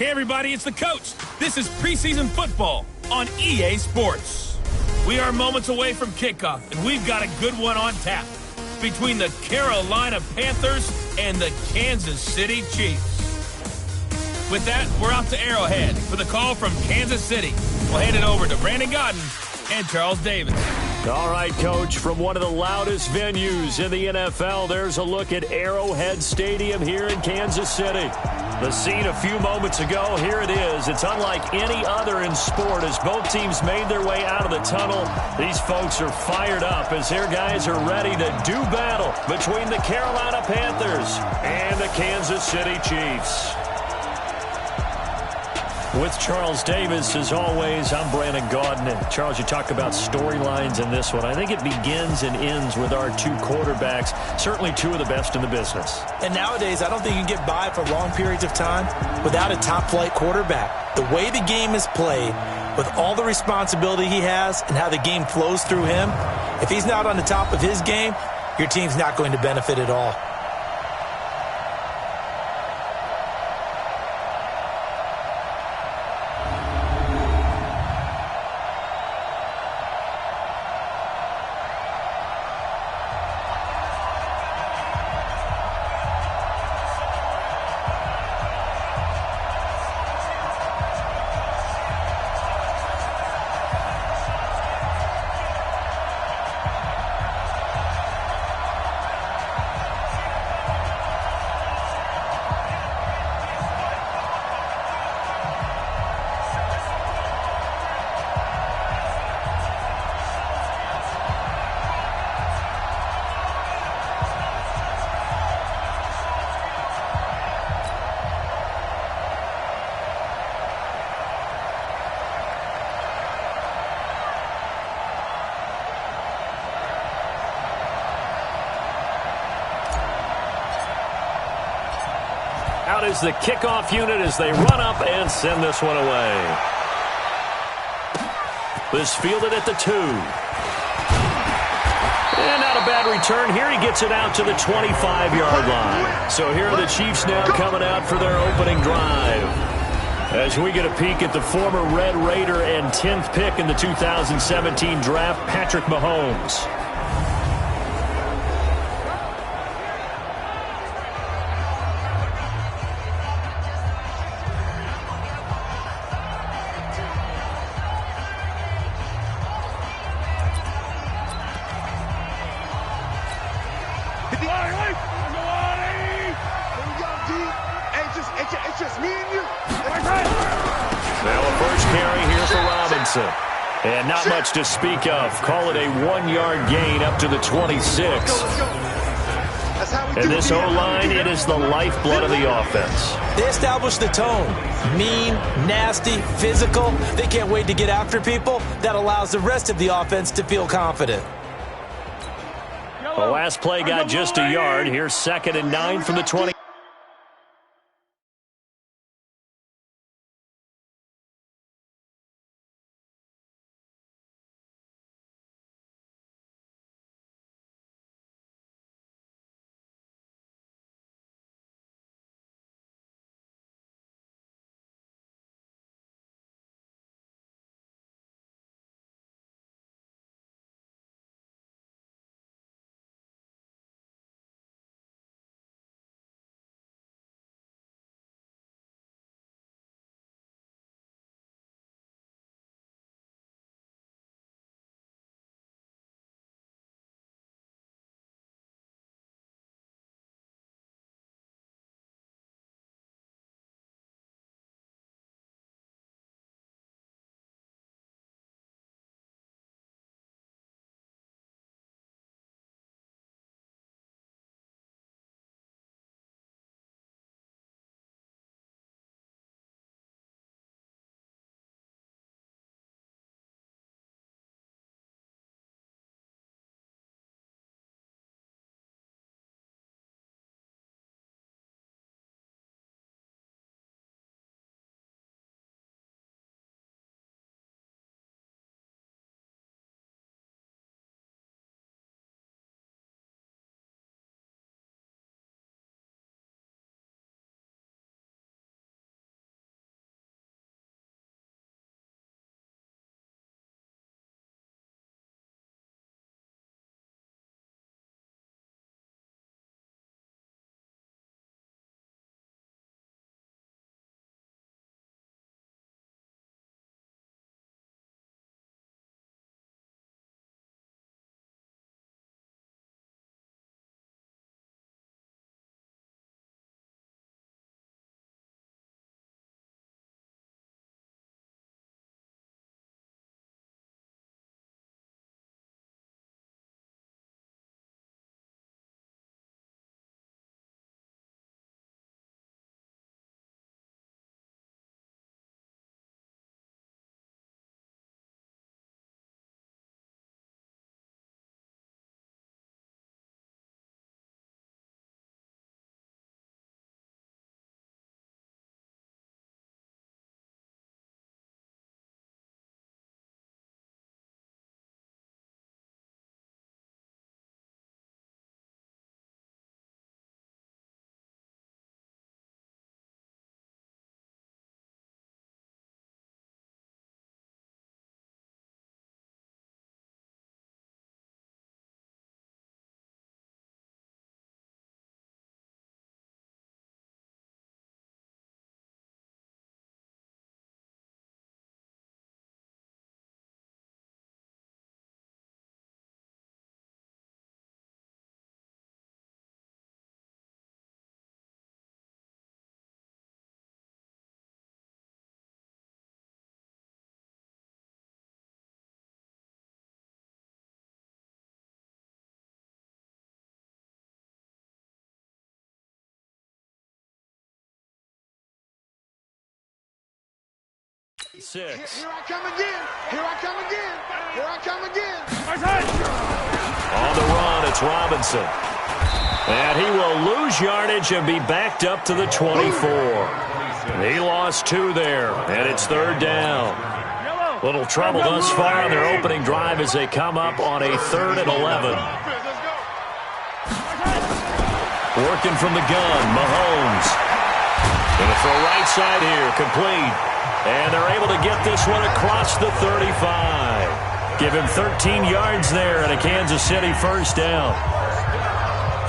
Hey everybody, it's the coach. This is preseason football on EA Sports. We are moments away from kickoff, and we've got a good one on tap between the Carolina Panthers and the Kansas City Chiefs. With that, we're off to Arrowhead for the call from Kansas City. We'll hand it over to Brandon Godden and Charles Davis. All right, Coach, from one of the loudest venues in the NFL, there's a look at Arrowhead Stadium here in Kansas City. The scene a few moments ago, here it is. It's unlike any other in sport as both teams made their way out of the tunnel. These folks are fired up as their guys are ready to do battle between the Carolina Panthers and the Kansas City Chiefs. With Charles Davis, as always, I'm Brandon Godden. And Charles, you talk about storylines in this one. I think it begins and ends with our two quarterbacks, certainly two of the best in the business. And nowadays, I don't think you can get by for long periods of time without a top-flight quarterback. The way the game is played, with all the responsibility he has and how the game flows through him, if he's not on the top of his game, your team's not going to benefit at all. Out is the kickoff unit as they run up and send this one away. This fielded at the 2. And not a bad return. Here he gets it out to the 25-yard line. So here are the Chiefs now coming out for their opening drive. As we get a peek at the former Red Raider and 10th pick in the 2017 draft, Patrick Mahomes. It's just me and you. Now a first carry here for Robinson. And not much to speak of. Call it a 1-yard gain up to the 26. And this O-line, it is the lifeblood of the offense. They establish the tone. Mean, nasty, physical. They can't wait to get after people. That allows the rest of the offense to feel confident. The last play got just a yard. Here's 2nd and 9 from the 20. 6. Here I come again. Here I come again. Here I come again. On the run, it's Robinson. And he will lose yardage and be backed up to the 24. He lost 2 there, and it's 3rd down. Little trouble thus far on their opening drive as they come up on a 3rd and 11. Working from the gun, Mahomes. Going to throw right side here, complete. And they're able to get this one across the 35. Give him 13 yards there and a Kansas City first down.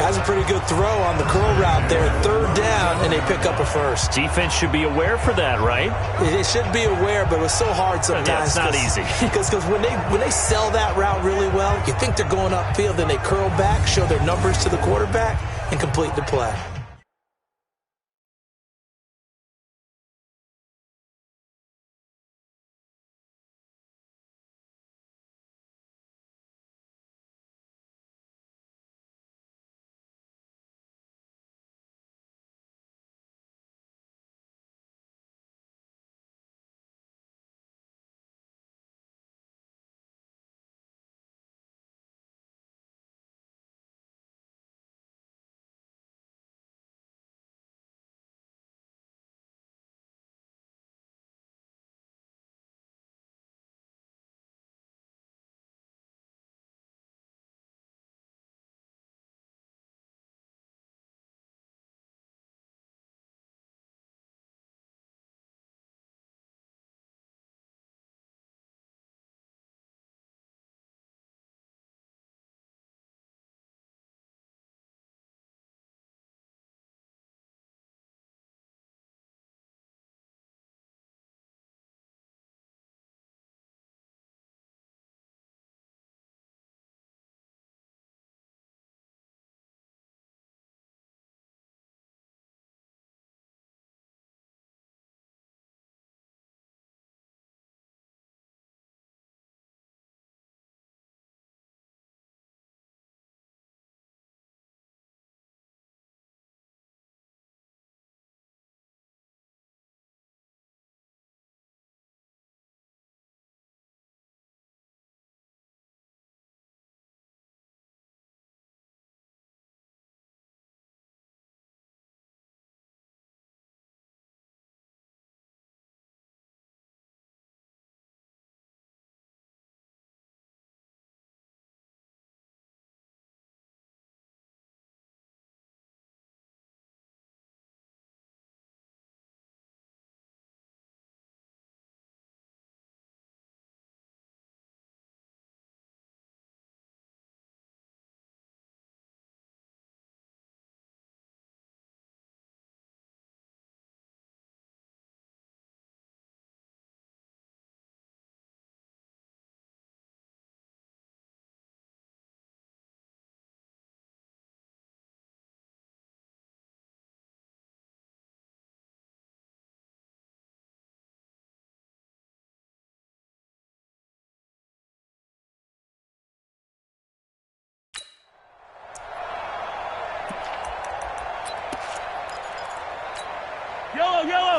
Has a pretty good throw on the curl route there. 3rd down, and they pick up a first. Defense should be aware for that, right? They should be aware, but it was so hard sometimes. Yeah, it's not easy. Because when they sell that route really well, you think they're going upfield, then they curl back, show their numbers to the quarterback, and complete the play.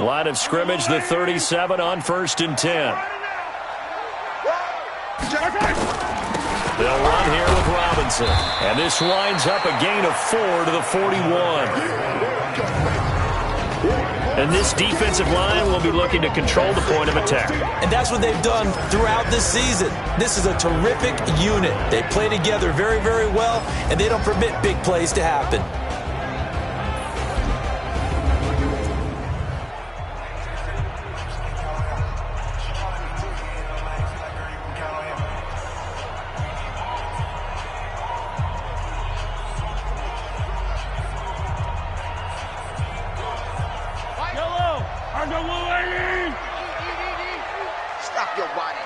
Line of scrimmage, the 37 on 1st and 10. They'll run here with Robinson. And this winds up a gain of 4 to the 41. And this defensive line will be looking to control the point of attack. And that's what they've done throughout this season. This is a terrific unit. They play together very, very well, and they don't permit big plays to happen. Stop your body.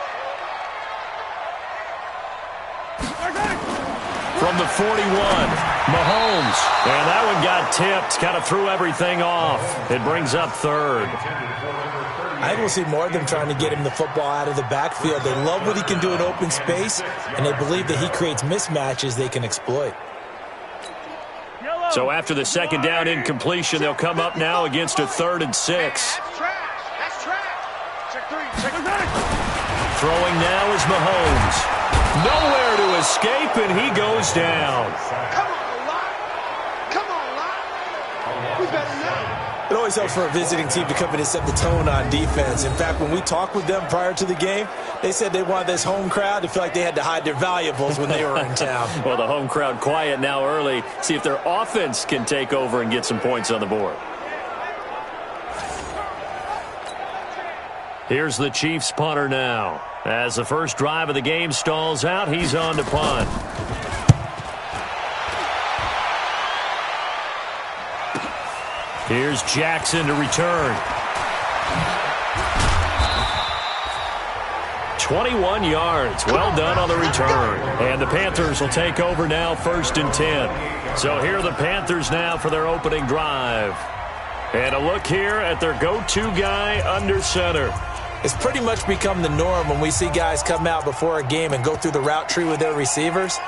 From the 41, Mahomes. And that one got tipped, kind of threw everything off. It brings up 3rd. I think we'll see more of them trying to get him the football out of the backfield. They love what he can do in open space, and they believe that he creates mismatches they can exploit. So after the 2nd down incompletion, they'll come up now against a 3rd and 6. That's trash. That's trash. Check 3. Check 3. Throwing now is Mahomes. Nowhere to escape, and he goes down. Come on, Lot. Come on, Lot. We better not. It always helps for a visiting team to come in and set the tone on defense. In fact, when we talked with them prior to the game, they said they wanted this home crowd to feel like they had to hide their valuables when they were in town. Well, the home crowd quiet now early. See if their offense can take over and get some points on the board. Here's the Chiefs punter now. As the first drive of the game stalls out, he's on to punt. Here's Jackson to return. 21 yards. Well done on the return. And the Panthers will take over now, 1st and 10. So here are the Panthers now for their opening drive. And a look here at their go-to guy under center. It's pretty much become the norm when we see guys come out before a game and go through the route tree with their receivers.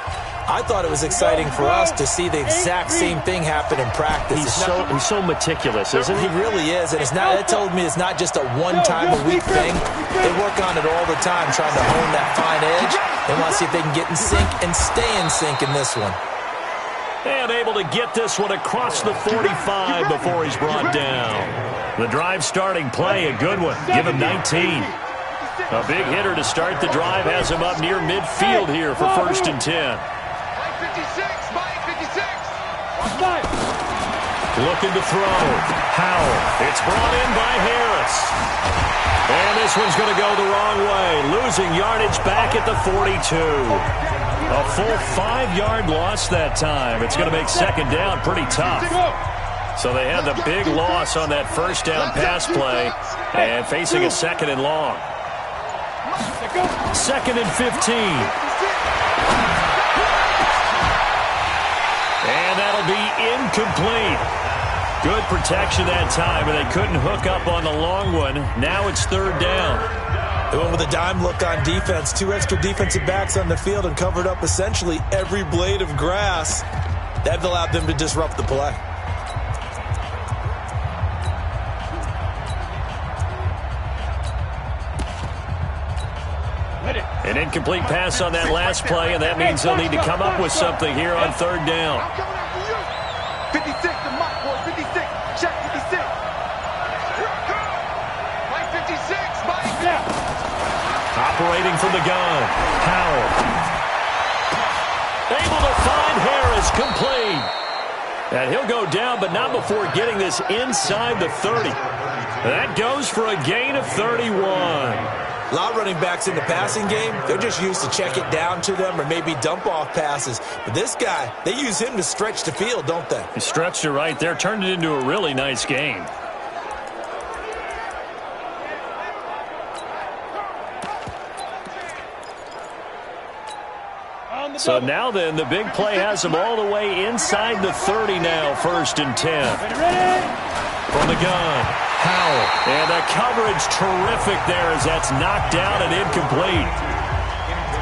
I thought it was exciting for us to see the exact same thing happen in practice. He's so meticulous, isn't he? He really is, and that told me it's not just a one-time-a-week thing. They work on it all the time, trying to hone that fine edge. They want to see if they can get in sync and stay in sync in this one. And able to get this one across the 45 before he's brought down. The drive starting play, a good one. Give him 19. A big hitter to start the drive has him up near midfield here for 1st and 10. Looking to throw. Howell. It's brought in by Harris. And this one's going to go the wrong way. Losing yardage back at the 42. A full 5-yard loss that time. It's going to make 2nd down pretty tough. So they had the big loss on that 1st down pass play and facing a 2nd and long. 2nd and 15. And that'll be incomplete. Good protection that time, and they couldn't hook up on the long one. Now it's 3rd down. They went with a dime look on defense. 2 extra defensive backs on the field and covered up essentially every blade of grass. That allowed them to disrupt the play. An incomplete pass on that last play, and that means they'll need to come up with something here on 3rd down. 56 to Mike, boy. 56. Check 56. Mike 56. Mike. Yeah. Operating from the gun. Howell. Able to find Harris, complete. And he'll go down, but not before getting this inside the 30. That goes for a gain of 31. A lot of running backs in the passing game, they're just used to check it down to them or maybe dump off passes. But this guy, they use him to stretch the field, don't they? He stretched it right there, turned it into a really nice game. So now then, the big play has them all the way inside the 30 now, 1st and 10. From the gun, Howell. And the coverage terrific there as that's knocked down and incomplete.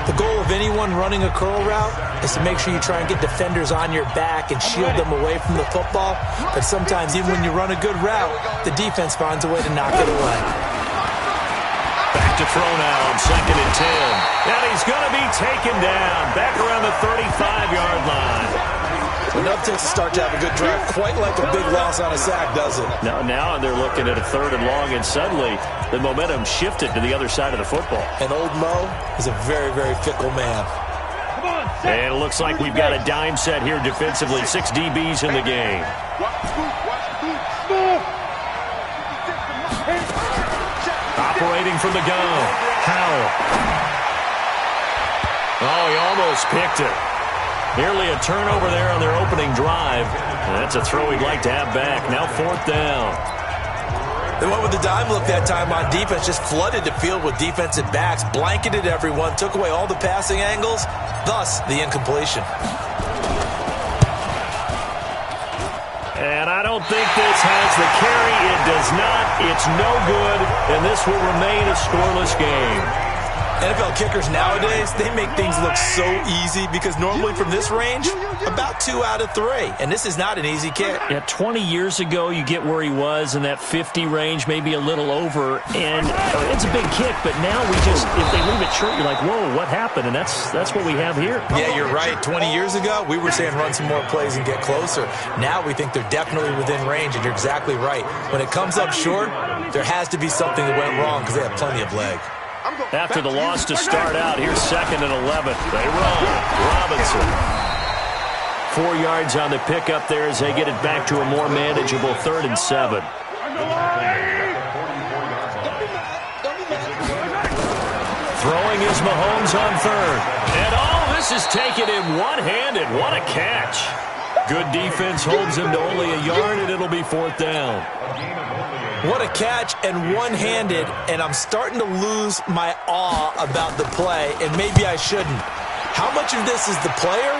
The goal of anyone running a curl route is to make sure you try and get defenders on your back and shield them away from the football. But sometimes even when you run a good route, the defense finds a way to knock it away. Back to throw now on 2nd and 10. And he's going to be taken down back around the 35-yard line. Enough takes a start to have a good drive, quite like a big loss on a sack, does it? Now they're looking at a 3rd and long, and suddenly the momentum shifted to the other side of the football. And old Mo is a very, very fickle man. And it looks like we've got a dime set here defensively. 6 DBs in the game. Operating from the gun, Howell. Oh, he almost picked it. Nearly a turnover there on their opening drive. And that's a throw he'd like to have back. Now 4th down. They went with the dime look that time on defense, just flooded the field with defensive backs, blanketed everyone, took away all the passing angles, thus the incompletion. And I don't think this has the carry. It does not. It's no good, and this will remain a scoreless game. NFL kickers nowadays, they make things look so easy because normally from this range, about 2 out of 3. And this is not an easy kick. Yeah, 20 years ago, you get where he was in that 50 range, maybe a little over. And it's a big kick, but now we just, if they leave it short, you're like, whoa, what happened? And that's what we have here. Yeah, you're right. 20 years ago, we were saying run some more plays and get closer. Now we think they're definitely within range, and you're exactly right. When it comes up short, there has to be something that went wrong because they have plenty of leg. After the loss to start out, here's 2nd and 11. They roll. Robinson. 4 yards on the pickup there as they get it back to a more manageable 3rd and 7. Throwing is Mahomes on 3rd. And all this is taken in one-handed. What a catch. Good defense holds him to only a yard, and it'll be 4th down. What a catch and one-handed, and I'm starting to lose my awe about the play, and maybe I shouldn't. How much of this is the player?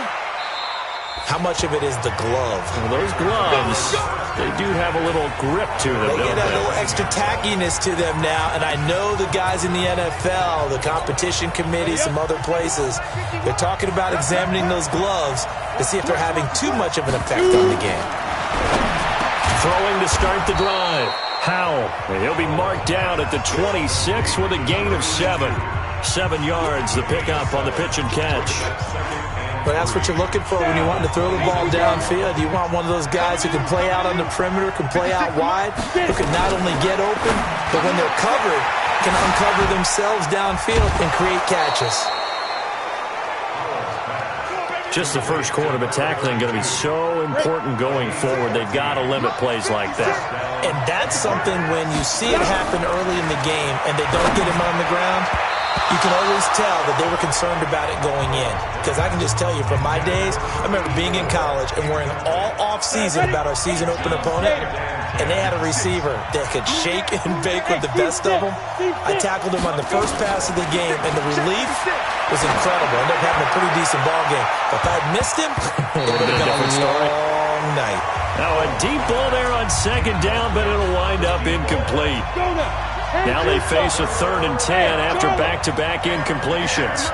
How much of it is the glove? Well, those gloves, they do have a little grip to them, They get a little extra tackiness to them now, and I know the guys in the NFL, the competition committee, some other places, they're talking about examining those gloves to see if they're having too much of an effect on the game. Throwing to start the drive. Howell, and he'll be marked down at the 26 with a gain of 7. 7 yards, the pickup on the pitch and catch. But that's what you're looking for when you want to throw the ball downfield. You want one of those guys who can play out on the perimeter, can play out wide, who can not only get open, but when they're covered, can uncover themselves downfield and create catches. Just the first quarter, but tackling going to be so important going forward. They've got to limit plays like that. And that's something when you see it happen early in the game and they don't get him on the ground, you can always tell that they were concerned about it going in. Because I can just tell you from my days, I remember being in college and worrying all off-season about our season open opponent, and they had a receiver that could shake and bake with the best of them. I tackled him on the first pass of the game, and the relief was incredible. Ended up having a pretty decent ball game. But if I had missed him, it would have been a long night. Now a deep ball there on 2nd down, but it'll wind up incomplete. Now they face a 3rd and 10 after back-to-back incompletions.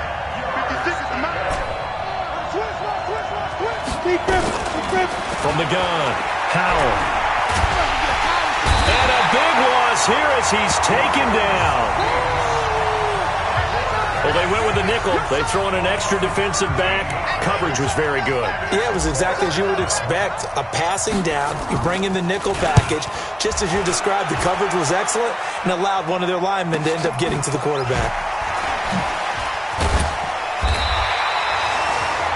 From the gun, Howell. And a big loss here as he's taken down. Well, they went with a nickel. They throw in an extra defensive back. Coverage was very good. Yeah, it was exactly as you would expect. A passing down. You bring in the nickel package. Just as you described, the coverage was excellent and allowed one of their linemen to end up getting to the quarterback.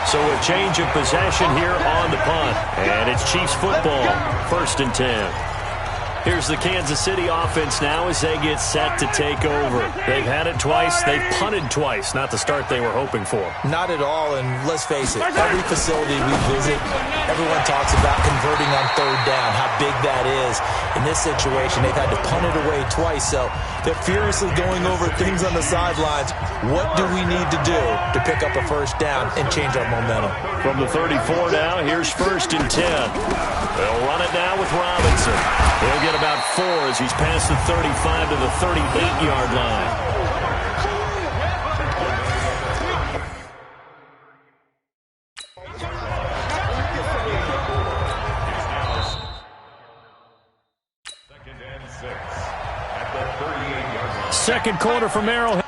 So a change of possession here on the punt. And it's Chiefs football. 1st and 10. Here's the Kansas City offense now as they get set to take over. They've had it twice. They've punted twice. Not the start they were hoping for. Not at all, and let's face it, every facility we visit, everyone talks about converting on 3rd down, how big that is. In this situation, they've had to punt it away twice, so they're furiously going over things on the sidelines. What do we need to do to pick up a 1st down and change our momentum? From the 34 now, here's 1st and 10. They'll run it now with Robinson. He'll get about 4 as he's past the 35 to the 38-yard line. Second quarter from Arrowhead.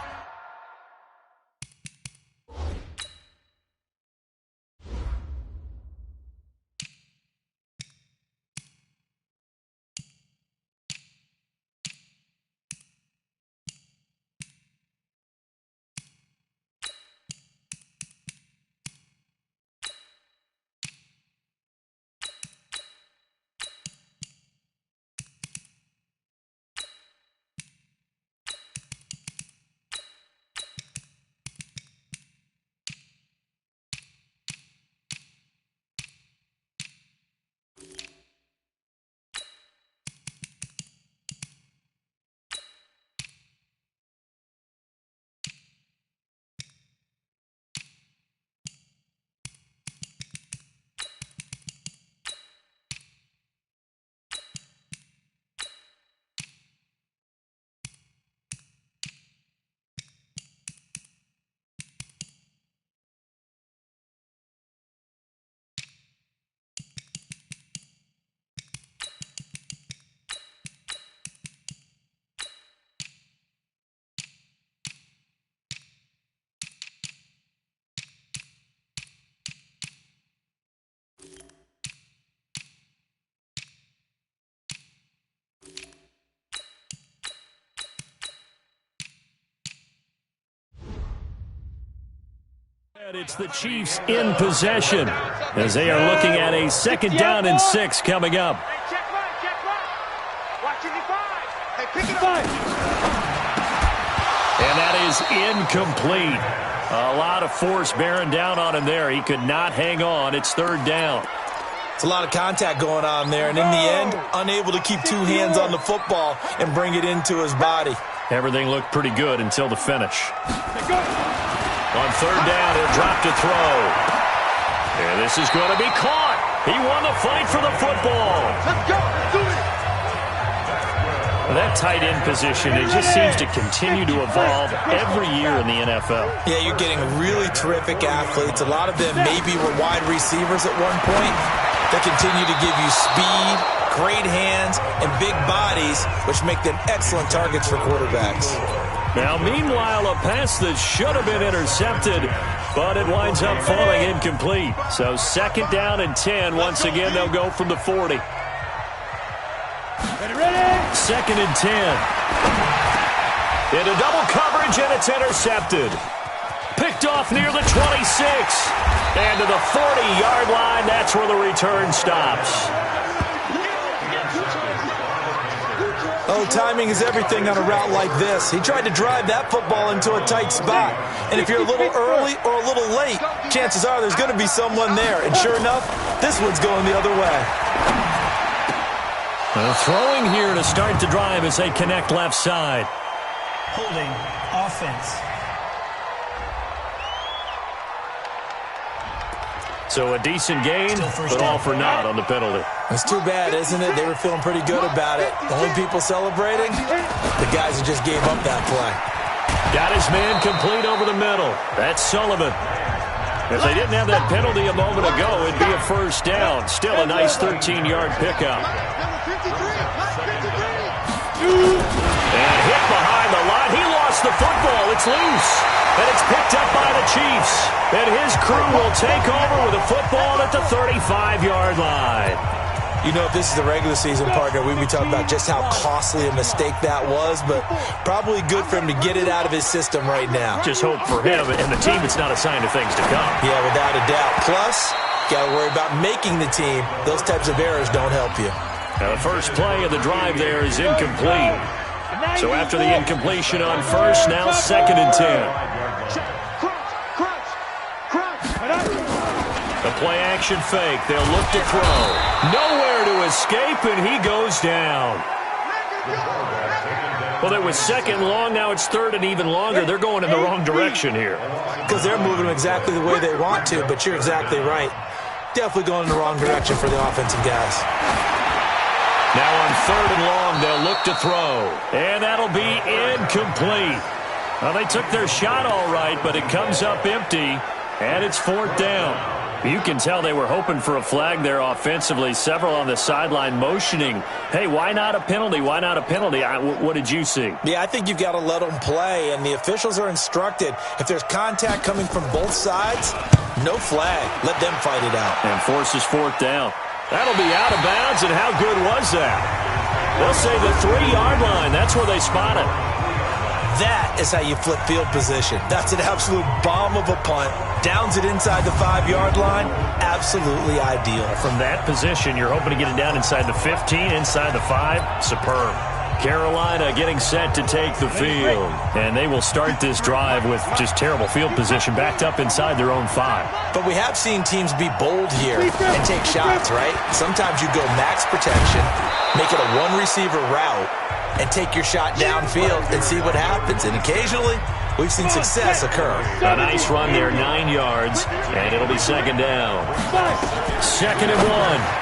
It's the Chiefs in possession as they are looking at a 2nd down and 6 coming up. And that is incomplete. A lot of force bearing down on him there. He could not hang on. It's 3rd down. It's a lot of contact going on there, and in the end, unable to keep 2 hands on the football and bring it into his body. Everything looked pretty good until the finish. On 3rd down, he'll drop to throw. And this is going to be caught. He won the fight for the football. Let's go. Do it. That tight end position, it just seems to continue to evolve every year in the NFL. Yeah, you're getting really terrific athletes. A lot of them maybe were wide receivers at one point. They continue to give you speed, great hands, and big bodies, which make them excellent targets for quarterbacks. Now, meanwhile, a pass that should have been intercepted, but it winds up falling incomplete. So 2nd down and 10. Once again, they'll go from the 40. Ready? 2nd and 10. Into double coverage, and it's intercepted. Picked off near the 26. And to the 40-yard line, that's where the return stops. Oh, timing is everything on a route like this. He tried to drive that football into a tight spot. And if you're a little early or a little late, chances are there's going to be someone there. And sure enough, this one's going the other way. Throwing here to start the drive as they connect left side. Holding offense. So a decent gain, but all for naught on the penalty. It's too bad, isn't it? They were feeling pretty good about it. The only people celebrating, the guys who just gave up that play. Got his man complete over the middle. That's Sullivan. If they didn't have that penalty a moment ago, it'd be a 1st down. Still a nice 13-yard pickup. And hit behind the line. He lost the football. It's loose. And it's picked up by the Chiefs. And his crew will take over with a football at the 35-yard line. You know, if this is the regular season, partner, we'd be talking about just how costly a mistake that was, but probably good for him to get it out of his system right now. Just hope for him and the team it's not a sign of things to come. Yeah, without a doubt. Plus, got to worry about making the team. Those types of errors don't help you. Now, the first play of the drive there is incomplete. So after the incompletion on 1st, now 2nd and 10. The play-action fake. They'll look to throw. Nowhere to escape, and he goes down. Well, it was 2nd and long. Now it's 3rd and even longer. They're going in the wrong direction here. Because they're moving them exactly the way they want to, but you're exactly right. Definitely going in the wrong direction for the offensive guys. Now on 3rd and long, they'll look to throw. And that'll be incomplete. Well, they took their shot all right, but it comes up empty, and it's 4th down. You can tell they were hoping for a flag there offensively. Several on the sideline motioning, hey, why not a penalty? Why not a penalty? What did you see? Yeah, I think you've got to let them play, and the officials are instructed. If there's contact coming from both sides, no flag. Let them fight it out. And forces 4th down. That'll be out of bounds, and how good was that? They'll say the 3-yard line. That's where they spot it. That is how you flip field position. That's an absolute bomb of a punt. Downs it inside the 5-yard line. Absolutely ideal. From that position, you're hoping to get it down inside the 15, inside the 5. Superb. Carolina getting set to take the field. And they will start this drive with just terrible field position, backed up inside their own 5. But we have seen teams be bold here and take shots, right? Sometimes you go max protection, make it a one-receiver route, and take your shot downfield and see what happens. And occasionally, we've seen success occur. A nice run there, 9 yards, and it'll be 2nd down. 2nd and 1.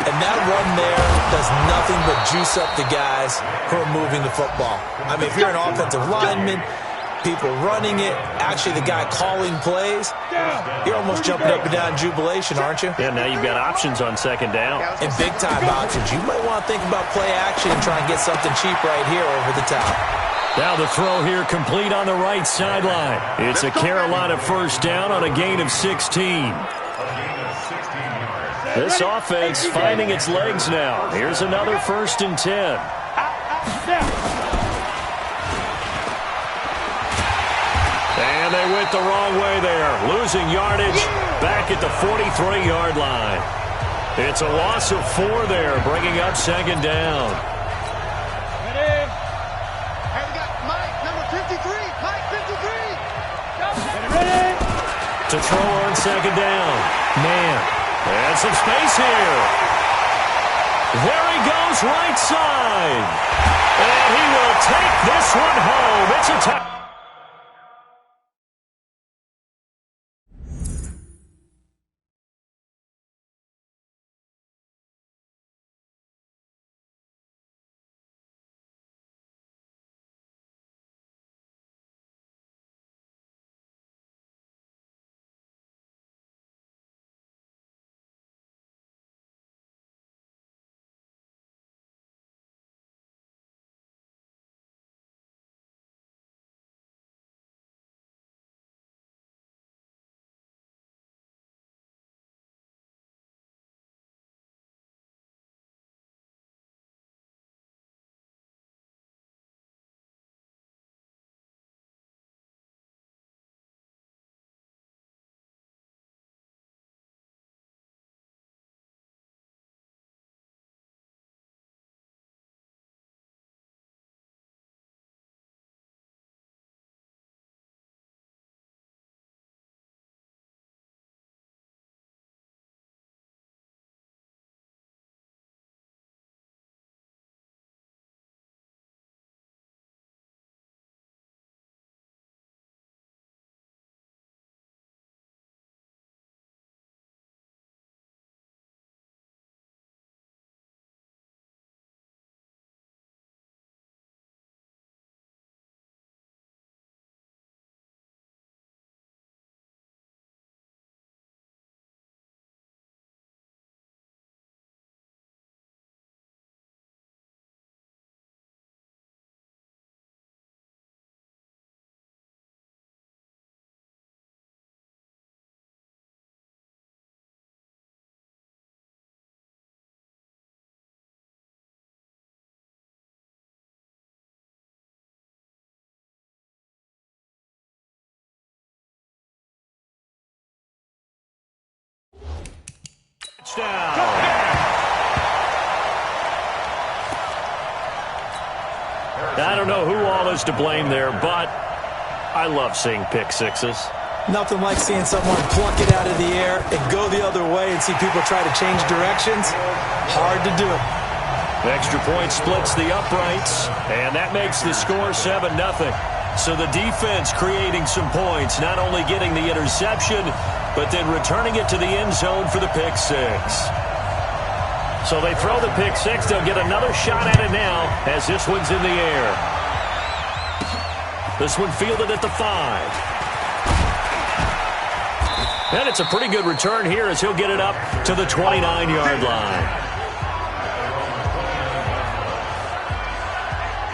And that run there does nothing but juice up the guys who are moving the football. I mean, if you're an offensive lineman, people running it, actually the guy calling plays, you're almost jumping up and down in jubilation, aren't you? Yeah, now you've got options on 2nd down. And big-time options. You might want to think about play action and try and get something cheap right here over the top. Now the throw here complete on the right sideline. It's a Carolina 1st down on a gain of 16. This offense finding its legs now. Here's another 1st and 10. And they went the wrong way there. losing yardage back at the 43-yard line. It's a loss of 4 there, bringing up second down. Ready? Hey, we got Mike, number 53. Mike, 53. Ready? To throw on second down. Man, and some space here. There he goes, right side. And he will take this one home. It's a touchdown. I don't know who all is to blame there, but I love seeing pick sixes. Nothing like seeing someone pluck it out of the air and go the other way and see people try to change directions. Hard to do. Extra point splits the uprights, and that makes the score 7-0. So the defense creating some points, not only getting the interception, but then returning it to the end zone for the pick six. So they throw the pick six. They'll get another shot at it now as this one's in the air. This one fielded at the 5. And it's a pretty good return here as he'll get it up to the 29-yard line.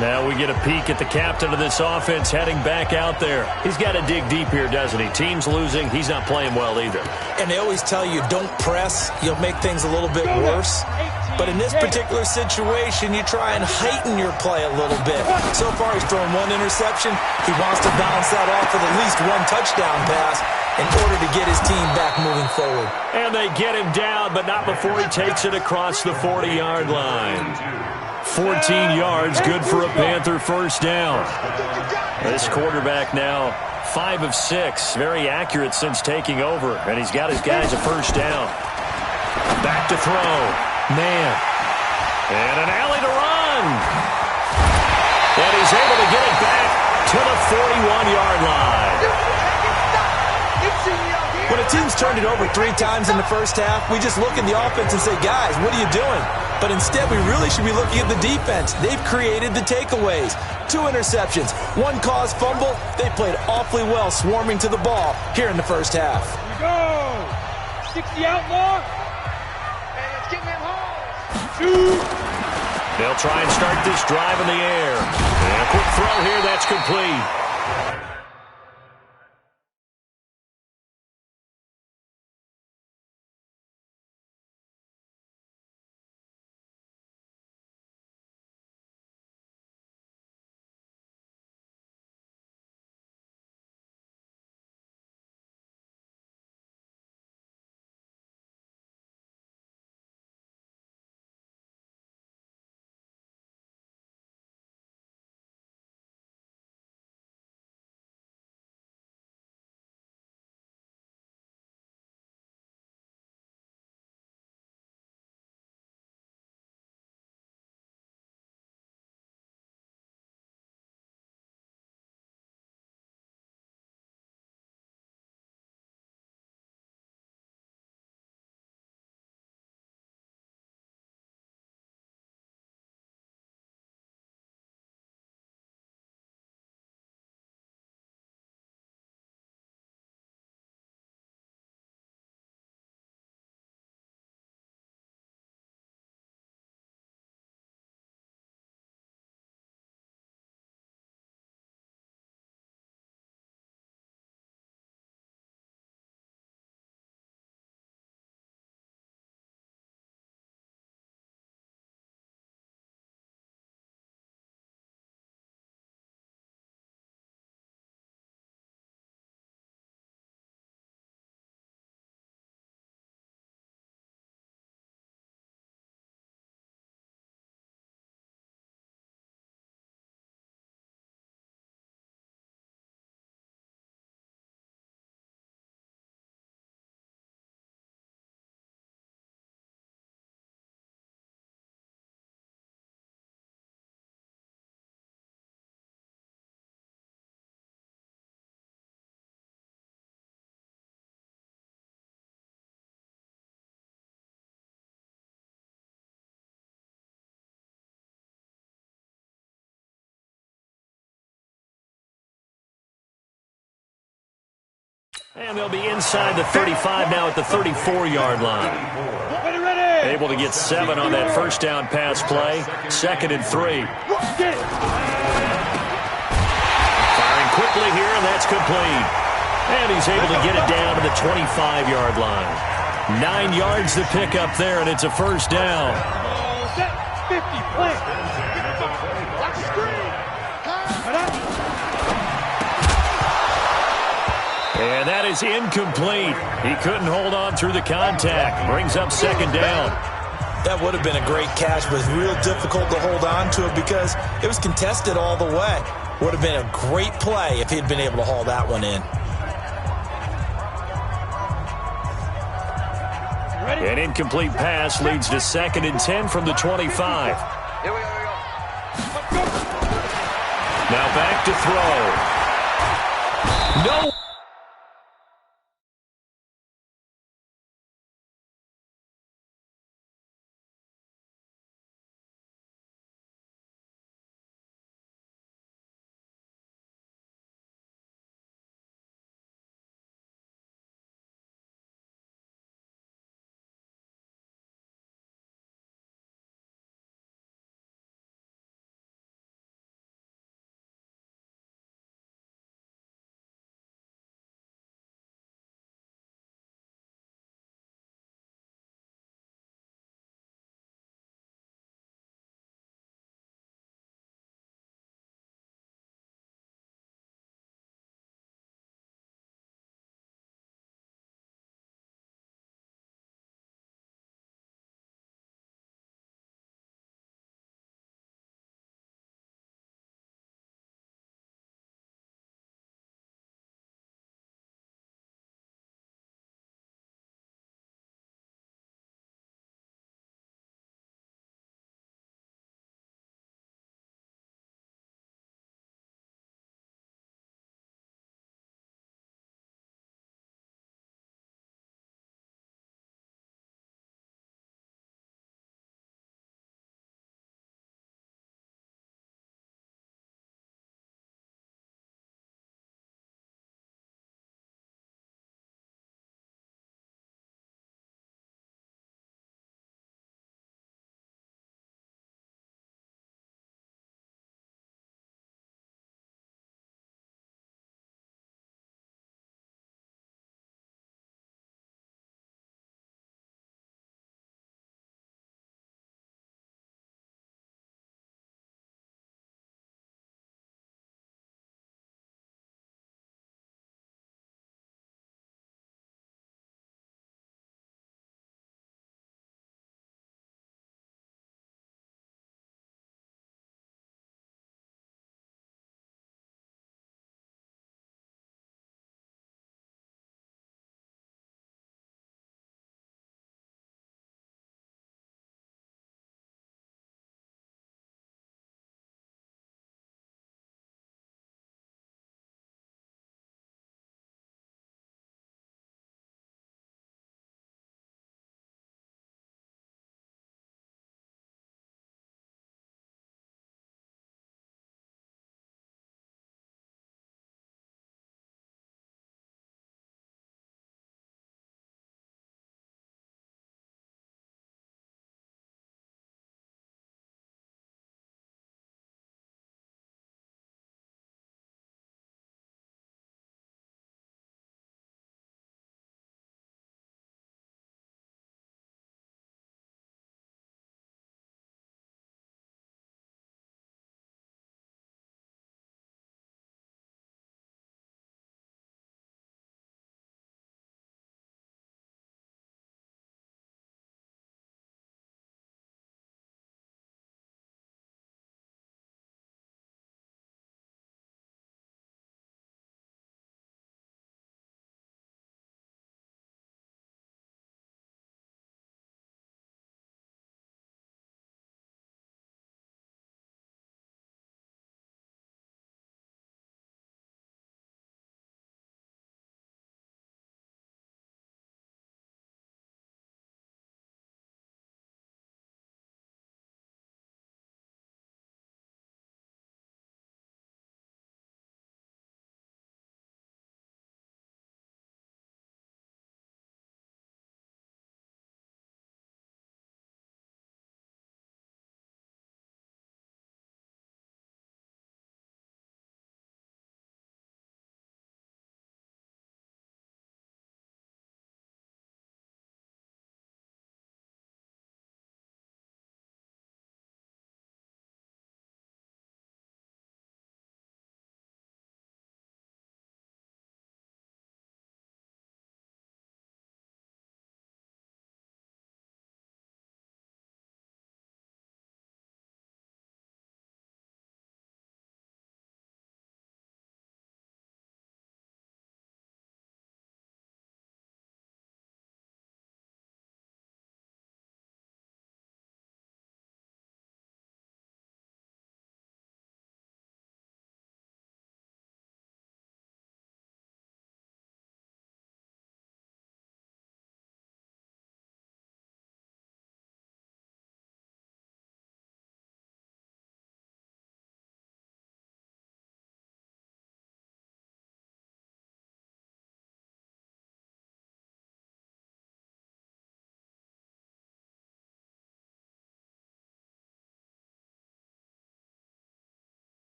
Now we get a peek at the captain of this offense heading back out there. He's got to dig deep here, doesn't he? Team's losing. He's not playing well either. And they always tell you, don't press. You'll make things a little bit worse. But in this particular situation, you try and heighten your play a little bit. So far, he's thrown 1 interception. He wants to bounce that off with at least 1 touchdown pass in order to get his team back moving forward. And they get him down, but not before he takes it across the 40-yard line. 14 yards, good for a Panther first down. This quarterback now 5 of 6, very accurate since taking over, and he's got his guys a first down. Back to throw. Man. And an alley to run. And he's able to get it back to the 41-yard line. When a team's turned it over 3 times in the first half, we just look at the offense and say, guys, what are you doing? But instead, we really should be looking at the defense. They've created the takeaways. 2 interceptions, 1 caused fumble. They played awfully well swarming to the ball here in the first half. Here we go. 60 outlaw. And it's getting him home. 2. They'll try and start this drive in the air. And a quick throw here, that's complete. And they'll be inside the 35 now at the 34-yard line. Able to get 7 on that first down pass play. 2nd and 3. Firing quickly here, and that's complete. And he's able to get it down to the 25-yard line. 9 yards to pick up there, and it's a first down. 50, plant. Watch the screen. And that is incomplete. He couldn't hold on through the contact. Brings up 2nd down. That would have been a great catch, but it's real difficult to hold on to it because it was contested all the way. Would have been a great play if he'd been able to haul that one in. An incomplete pass leads to 2nd and 10 from the 25. Here we go. Now back to throw. No.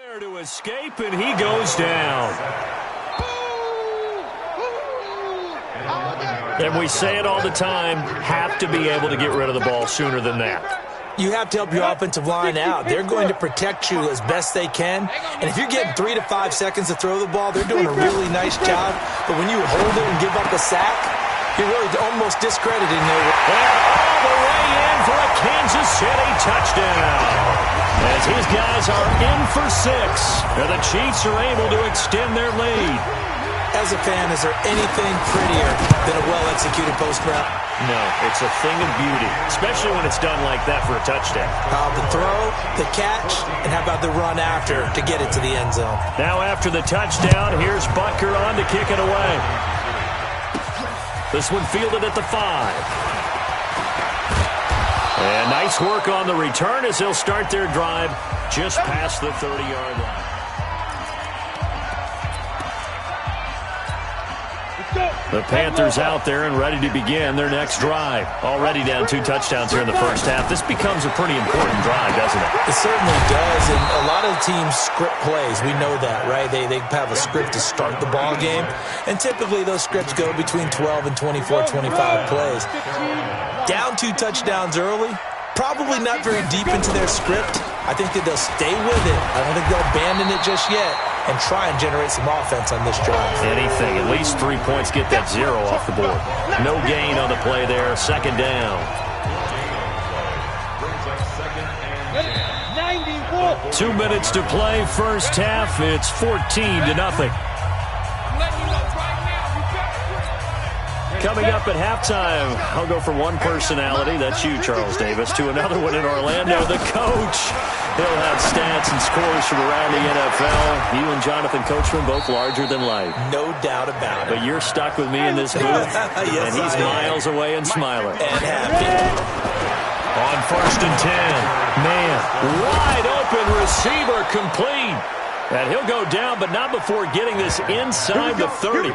There to escape, and he goes down. And we say it all the time, have to be able to get rid of the ball sooner than that. You have to help your offensive line out. They're going to protect you as best they can. And if you're getting 3 to 5 seconds to throw the ball, they're doing a really nice job. But when you hold it and give up a sack, you're really almost discrediting their... And all the way in for a Kansas City touchdown. As his guys are in for 6. And the Chiefs are able to extend their lead. As a fan, is there anything prettier than a well-executed post route? No, it's a thing of beauty, especially when it's done like that for a touchdown. How about the throw, the catch, and how about the run after to get it to the end zone? Now after the touchdown, here's Butker on to kick it away. This one fielded at the 5. And nice work on the return as they'll start their drive just past the 30-yard line. The Panthers out there and ready to begin their next drive. Already down 2 touchdowns here in the first half. This becomes a pretty important drive, doesn't it? It certainly does, and a lot of teams script plays. We know that, right? They have a script to start the ball game, and typically those scripts go between 12 and 24, 25 plays. Down 2 touchdowns early, probably not very deep into their script. I think that they'll stay with it. I don't think they'll abandon it just yet and try and generate some offense on this drive. Anything. At least 3 points get that 0 off the board. No gain on the play there. Second down. 2 minutes to play. First half. It's 14-0. Coming up at halftime, I'll go from one personality, that's you, Charles Davis, to another one in Orlando, the coach. He'll have stats and scores from around the NFL. You and Jonathan Coachman, both larger than life. No doubt about it. But you're stuck with me in this booth, yes, and he's miles away and smiling. And happy. On 1st and 10, man, wide open receiver complete. And he'll go down, but not before getting this inside the 30.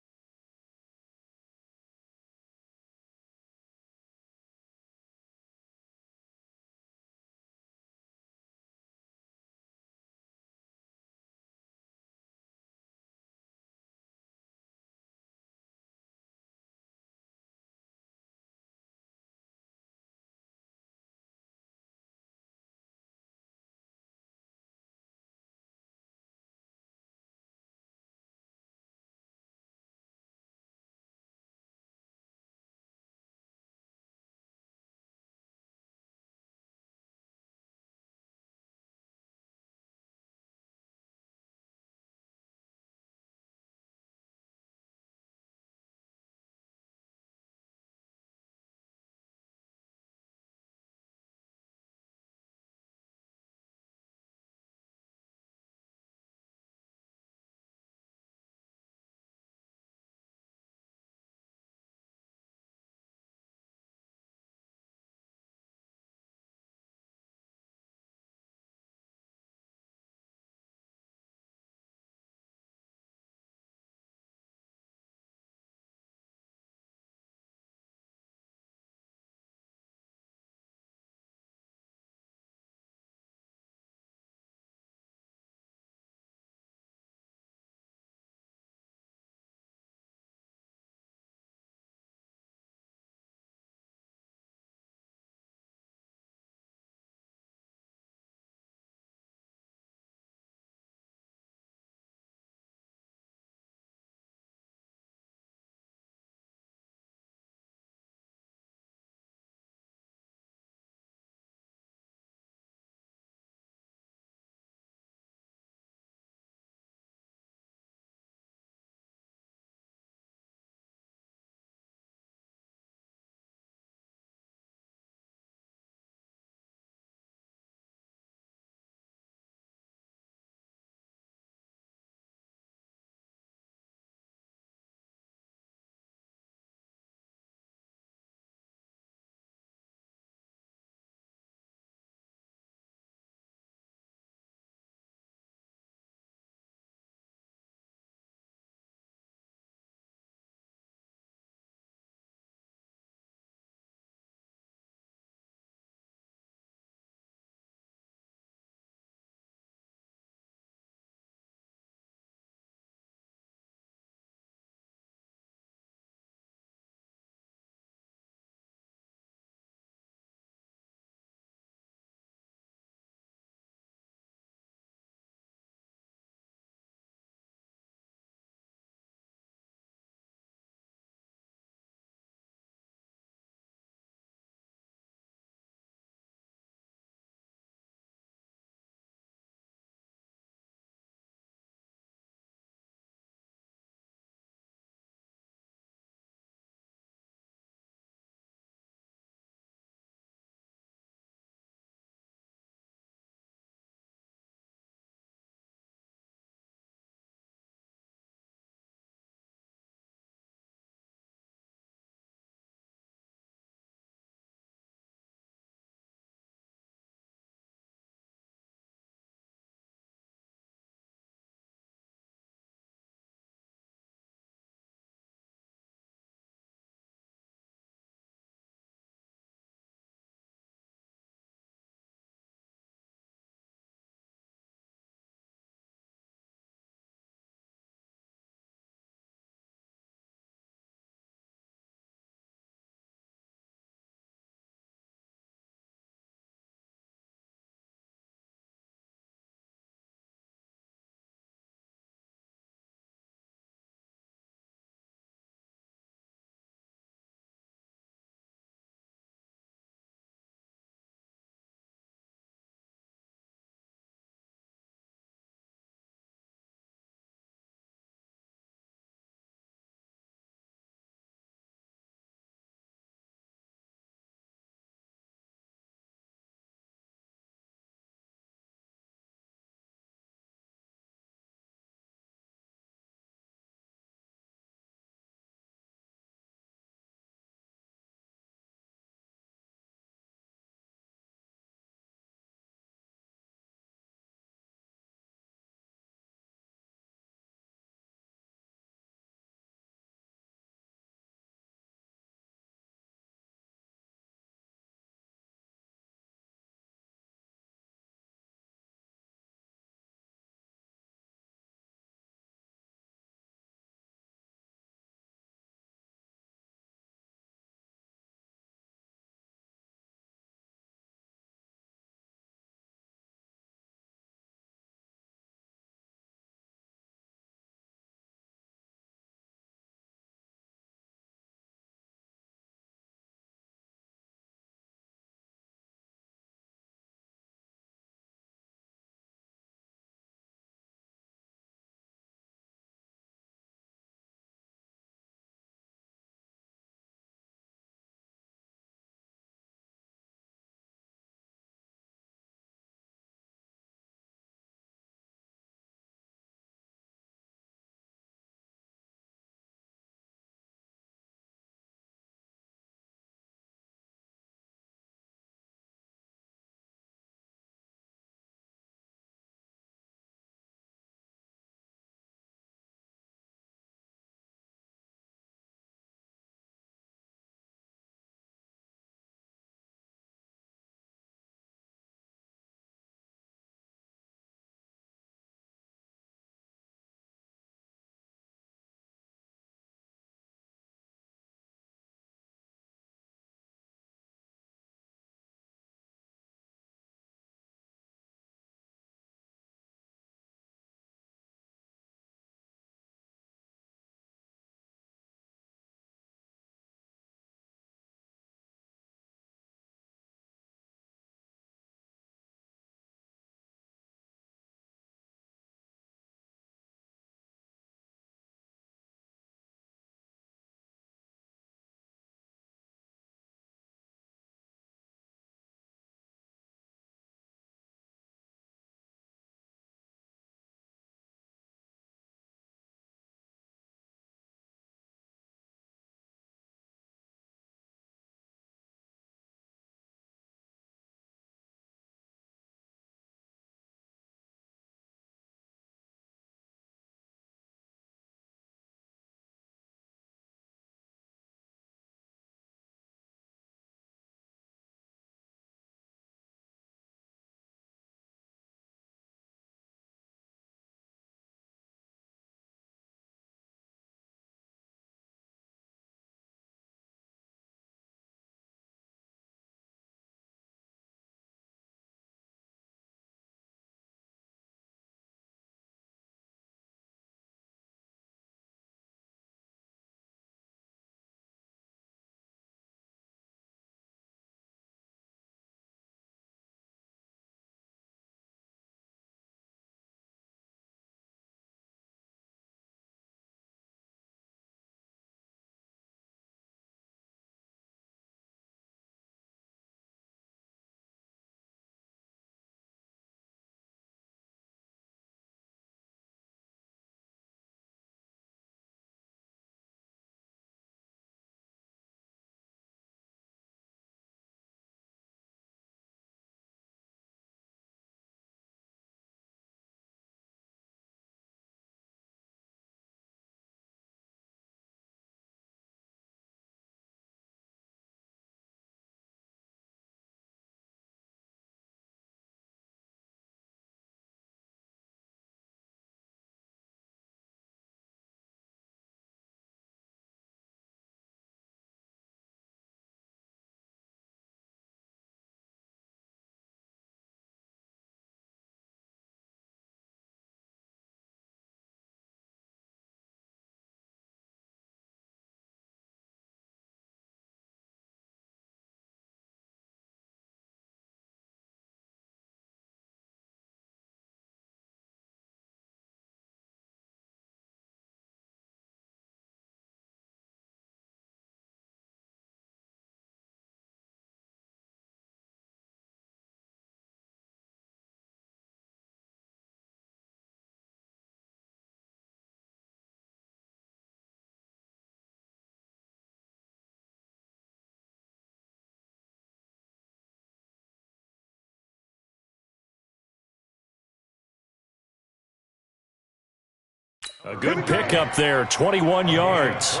A good pickup there, 21 yards.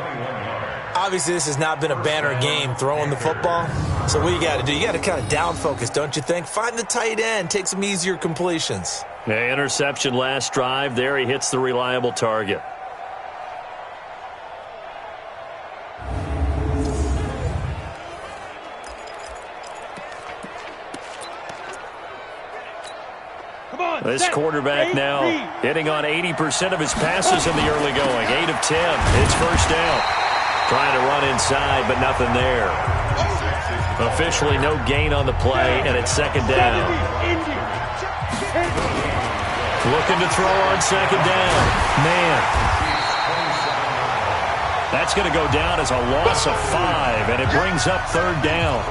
Obviously, this has not been a banner game throwing the football. So what you got to do, you got to kind of down focus, don't you think? Find the tight end, take some easier completions. Yeah, interception last drive. There he hits the reliable target. This quarterback now hitting on 80% of his passes in the early going. 8 of 10. It's first down. Trying to run inside, but nothing there. Officially no gain on the play, and it's second down. Looking to throw on second down. Man. That's going to go down as a loss of 5, and it brings up third down.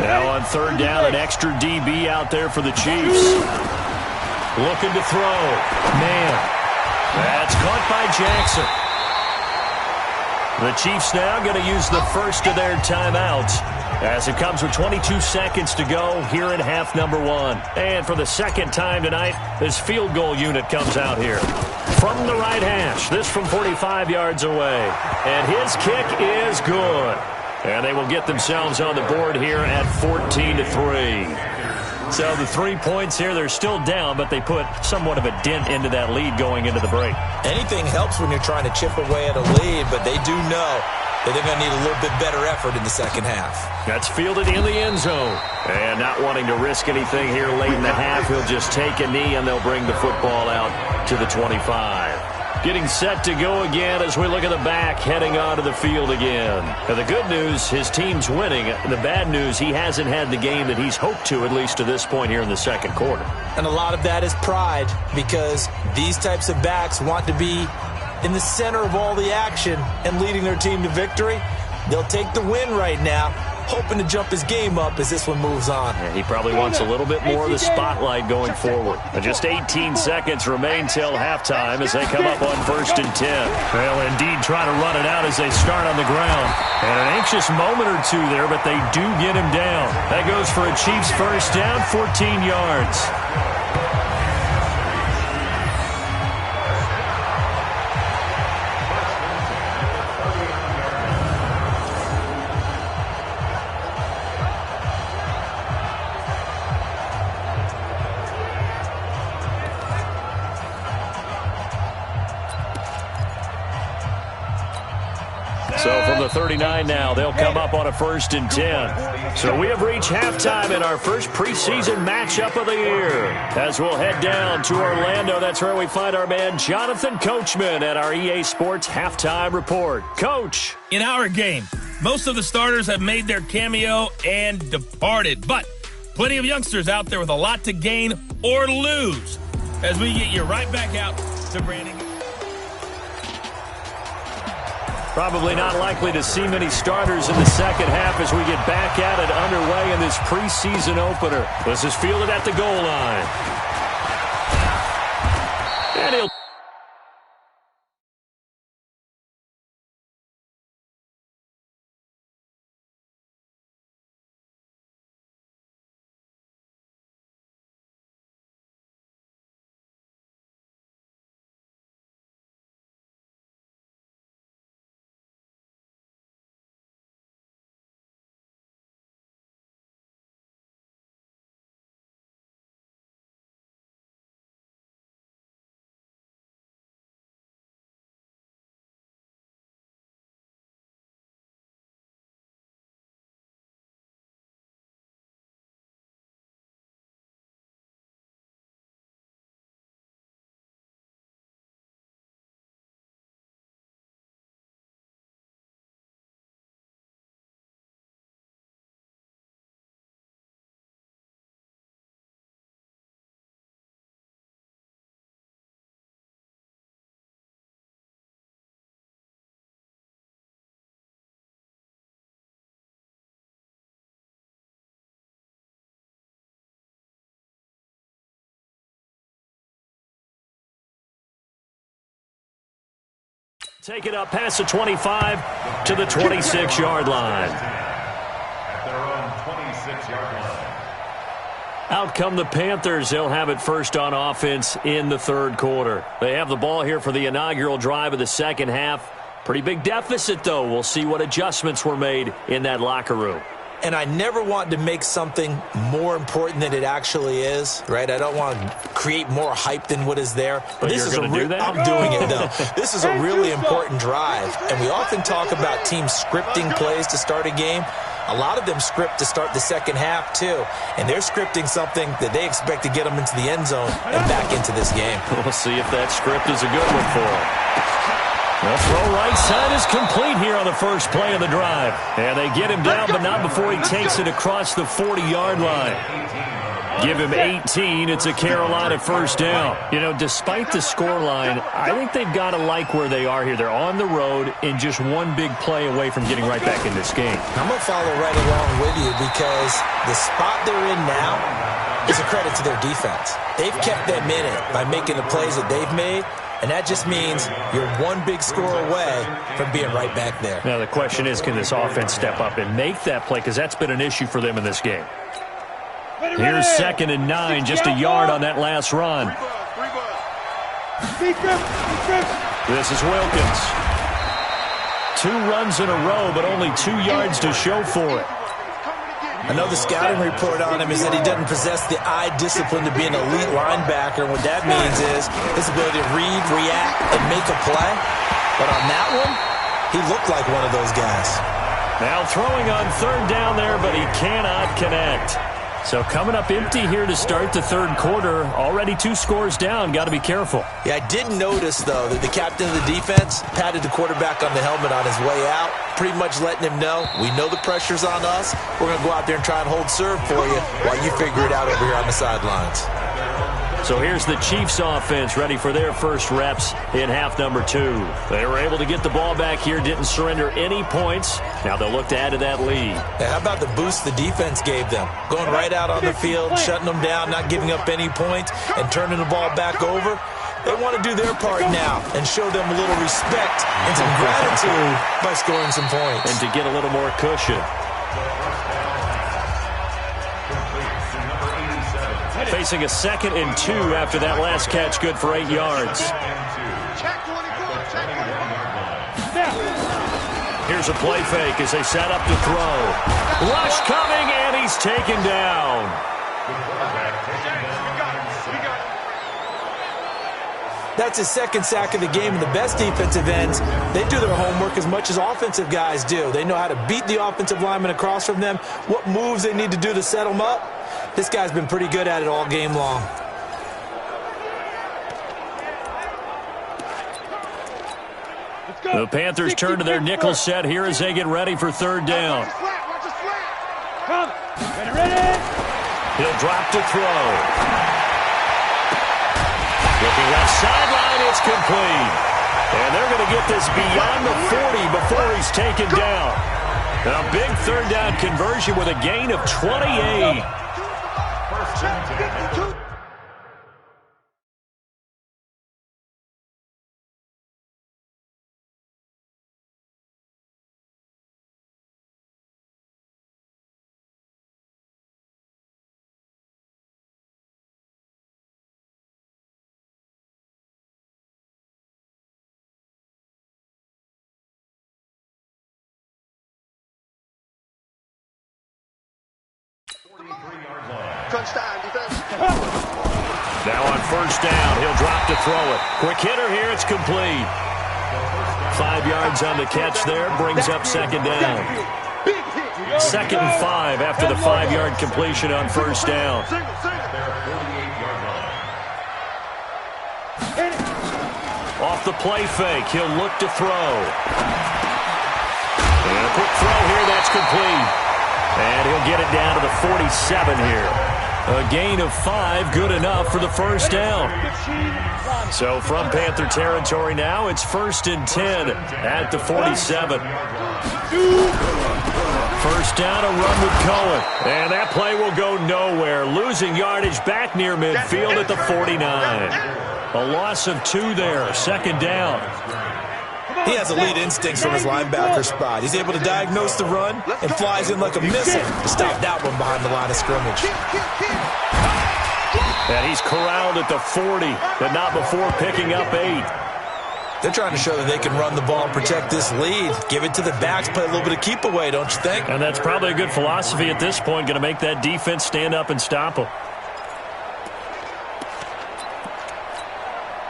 Now on third down, an extra DB out there for the Chiefs. Looking to throw. Man. That's caught by Jackson. The Chiefs now going to use the first of their timeouts as it comes with 22 seconds to go here in half number 1. And for the second time tonight, this field goal unit comes out here. From the right hash, this from 45 yards away. And his kick is good. And they will get themselves on the board here at 14-3. So the 3 points here, they're still down, but they put somewhat of a dent into that lead going into the break. Anything helps when you're trying to chip away at a lead, but they do know that they're going to need a little bit better effort in the second half. That's fielded in the end zone. And not wanting to risk anything here late in the half, he'll just take a knee and they'll bring the football out to the 25. Getting set to go again as we look at the back, heading onto the field again. Now, the good news, his team's winning. The bad news, he hasn't had the game that he's hoped to, at least to this point here in the second quarter. And a lot of that is pride, because these types of backs want to be in the center of all the action and leading their team to victory. They'll take the win right now, hoping to jump his game up as this one moves on. Yeah, he probably wants a little bit more of the spotlight going forward. Just 18 seconds remain till halftime as they come up on 1st and 10. They'll indeed try to run it out as they start on the ground. And an anxious moment or two there, but they do get him down. That goes for a Chiefs first down, 14 yards. So from the 39 now, they'll come up on a 1st and 10. So we have reached halftime in our first preseason matchup of the year. As we'll head down to Orlando, that's where we find our man Jonathan Coachman at our EA Sports Halftime Report. Coach. In our game, most of the starters have made their cameo and departed, but plenty of youngsters out there with a lot to gain or lose as we get you right back out to Brandon. Probably not likely to see many starters in the second half as we get back at it underway in this preseason opener. This is fielded at the goal line. And he'll... Take it up past the 25 to the 26-yard line. At their own 26-yard line. Out come the Panthers. They'll have it first on offense in the third quarter. They have the ball here for the inaugural drive of the second half. Pretty big deficit, though. We'll see what adjustments were made in that locker room. And I never want to make something more important than it actually is, right? I don't want to create more hype than what is there. But this is do that? I'm doing it, though. This is a really important drive. And we often talk about teams scripting plays to start a game. A lot of them script to start the second half, too. And they're scripting something that they expect to get them into the end zone and back into this game. We'll see if that script is a good one for them. The throw right side is complete here on the first play of the drive. And they get him down, but not before he takes it across the 40-yard line. Give him 18. It's a Carolina first down. You know, despite the scoreline, I think they've got to like where they are here. They're on the road and just one big play away from getting right back in this game. I'm going to follow right along with you because the spot they're in now is a credit to their defense. They've kept them in it by making the plays that they've made. And that just means you're one big score away from being right back there. Now, the question is, can this offense step up and make that play? Because that's been an issue for them in this game. Here's 2nd and 9, just a yard on that last run. This is Wilkins. 2 runs in a row, but only 2 yards to show for it. I know the scouting report on him is that he doesn't possess the eye discipline to be an elite linebacker. And what that means is his ability to read, react, and make a play. But on that one, he looked like one of those guys. Now throwing on 3rd down there, but he cannot connect. So coming up empty here to start the third quarter. Already 2 scores down. Got to be careful. Yeah, I did notice, though, that the captain of the defense patted the quarterback on the helmet on his way out, pretty much letting him know, we know the pressure's on us. We're going to go out there and try and hold serve for you while you figure it out over here on the sidelines. So here's the Chiefs offense ready for their first reps in half number 2. They were able to get the ball back here, didn't surrender any points. Now they'll look to add to that lead. How about the boost the defense gave them? Going right out on the field, shutting them down, not giving up any points, and turning the ball back over. They want to do their part now and show them a little respect and some gratitude by scoring some points. And to get a little more cushion. Facing a 2nd and 2 after that last catch, good for 8 yards. Here's a play fake as they set up to throw. Rush coming, and he's taken down. That's his 2nd sack of the game, and the best defensive ends, they do their homework as much as offensive guys do. They know how to beat the offensive lineman across from them, what moves they need to do to set them up. This guy's been pretty good at it all game long. The Panthers turn to their nickel set here as they get ready for 3rd down. He'll drop to throw. Looking left sideline, it's complete. And they're going to get this beyond the 40 before he's taken down. A big 3rd down conversion with a gain of 28. Now on 1st down, he'll drop to throw it. Quick hitter here, it's complete. 5 yards on the catch there, brings up 2nd down. 2nd and 5 after the 5-yard completion on 1st down. Off the play fake, he'll look to throw. And a quick throw here, that's complete. And he'll get it down to the 47 here. A gain of 5, good enough for the 1st down. So from Panther territory now, it's 1st and 10 at the 47. 1st down, a run with Cohen. And that play will go nowhere. Losing yardage back near midfield at the 49. A loss of 2 there, 2nd down. He has elite instincts from his linebacker spot. He's able to diagnose the run and flies in like a missile to stop that one behind the line of scrimmage. And he's corralled at the 40, but not before picking up 8. They're trying to show that they can run the ball and protect this lead. Give it to the backs, play a little bit of keep away, don't you think? And that's probably a good philosophy at this point, going to make that defense stand up and stop them.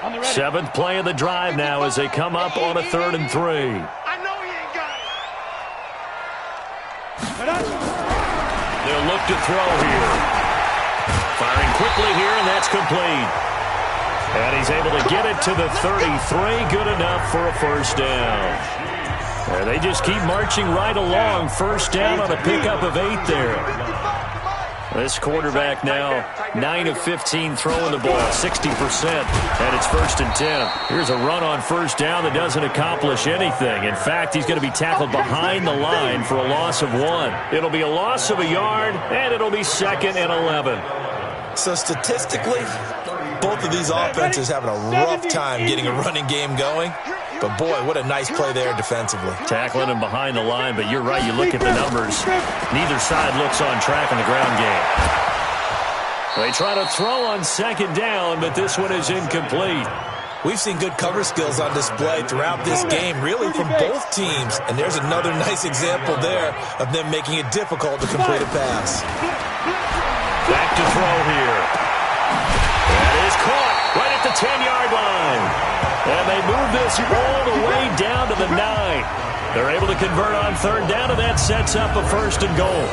7th play of the drive now as they come up on a 3rd and 3. I know he ain't got it. They'll look to throw here. Firing quickly here, and that's complete. And he's able to get it to the 33. Good enough for a first down. And they just keep marching right along. First down on a pickup of 8 there. This quarterback now 9 of 15 throwing the ball, 60%, and it's 1st and 10. Here's a run on first down that doesn't accomplish anything. In fact, he's going to be tackled behind the line for a loss of 1. It'll be a loss of a yard, and it'll be 2nd and 11. So statistically, both of these offenses having a rough time getting a running game going. But, boy, what a nice play there defensively. Tackling him behind the line, but you're right. You look at the numbers. Neither side looks on track in the ground game. They try to throw on 2nd down, but this one is incomplete. We've seen good cover skills on display throughout this game, really from both teams. And there's another nice example there of them making it difficult to complete a pass. Back to throw here. That is caught right at the 10-yard line. And they move this all the way down to the 9. They're able to convert on 3rd down, and that sets up a 1st and goal.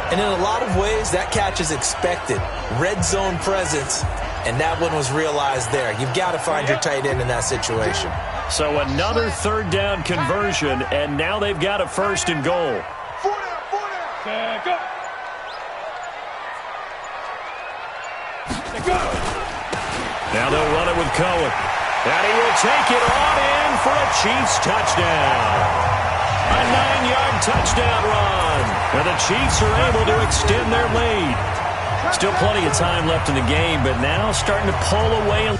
And in a lot of ways, that catch is expected. Red zone presence, and that one was realized there. You've got to find your tight end in that situation. So another 3rd down conversion, and now they've got a 1st and goal. Now they'll run it with Cohen. And he will take it on in for a Chiefs touchdown. A 9-yard touchdown run. And the Chiefs are able to extend their lead. Still plenty of time left in the game, but now starting to pull away.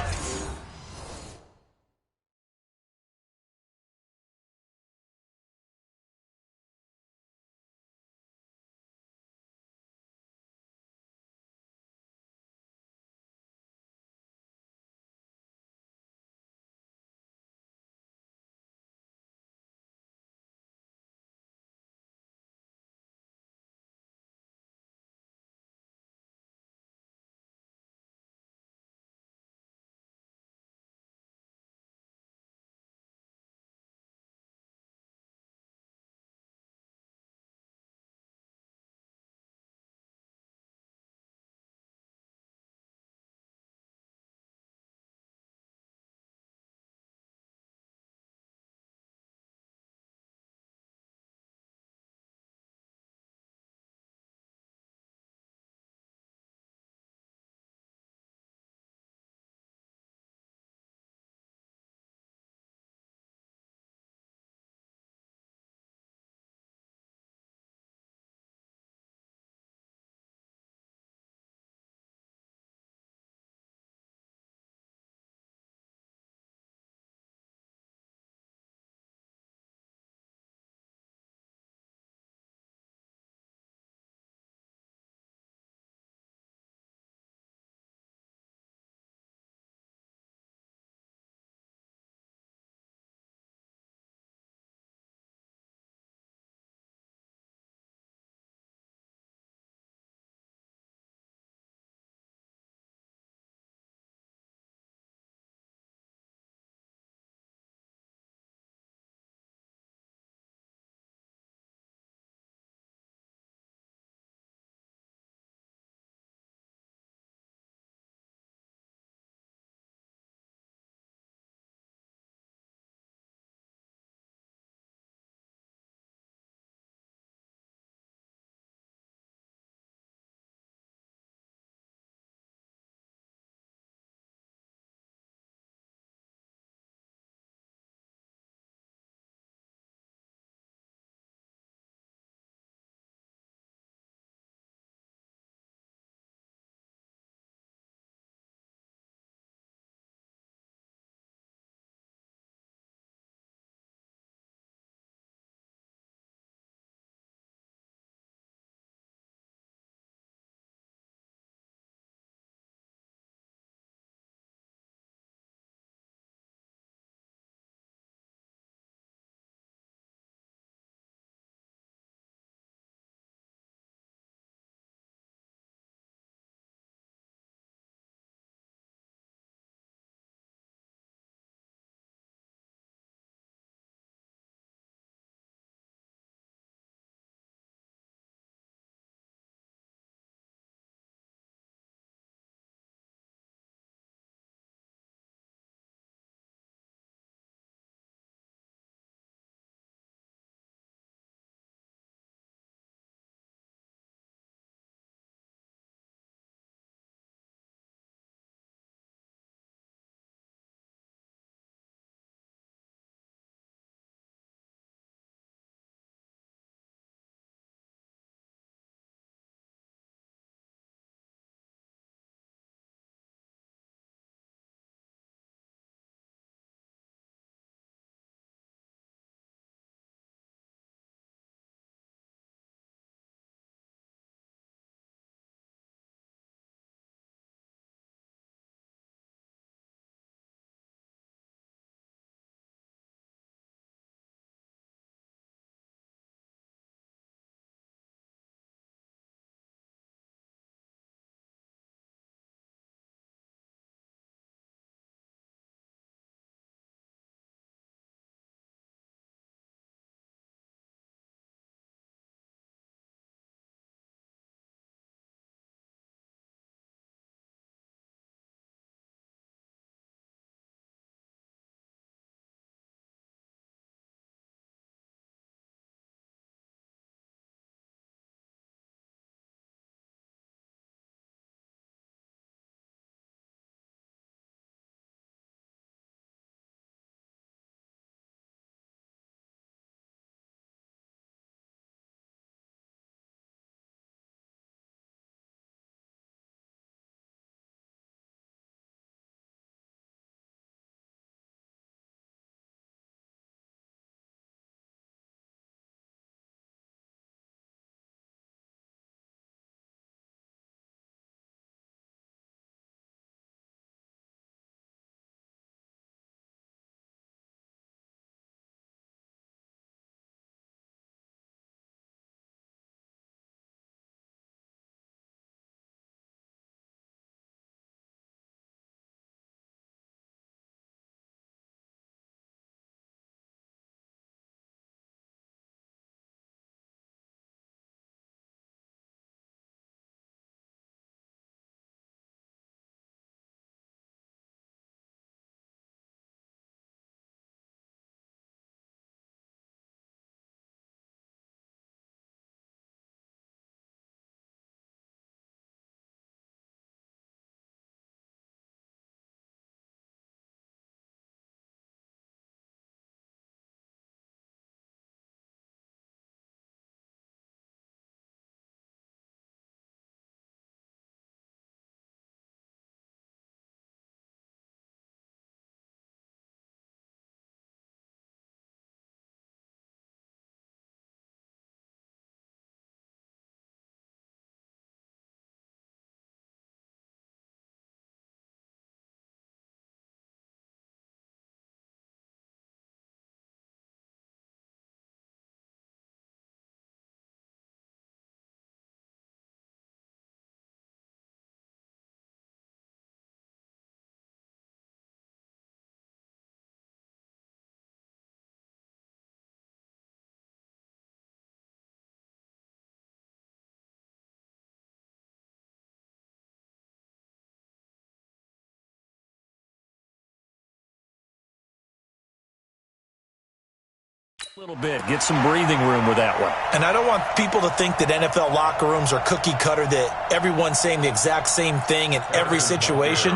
A little bit. Get some breathing room with that one. And I don't want people to think that NFL locker rooms are cookie cutter, that everyone's saying the exact same thing in every situation.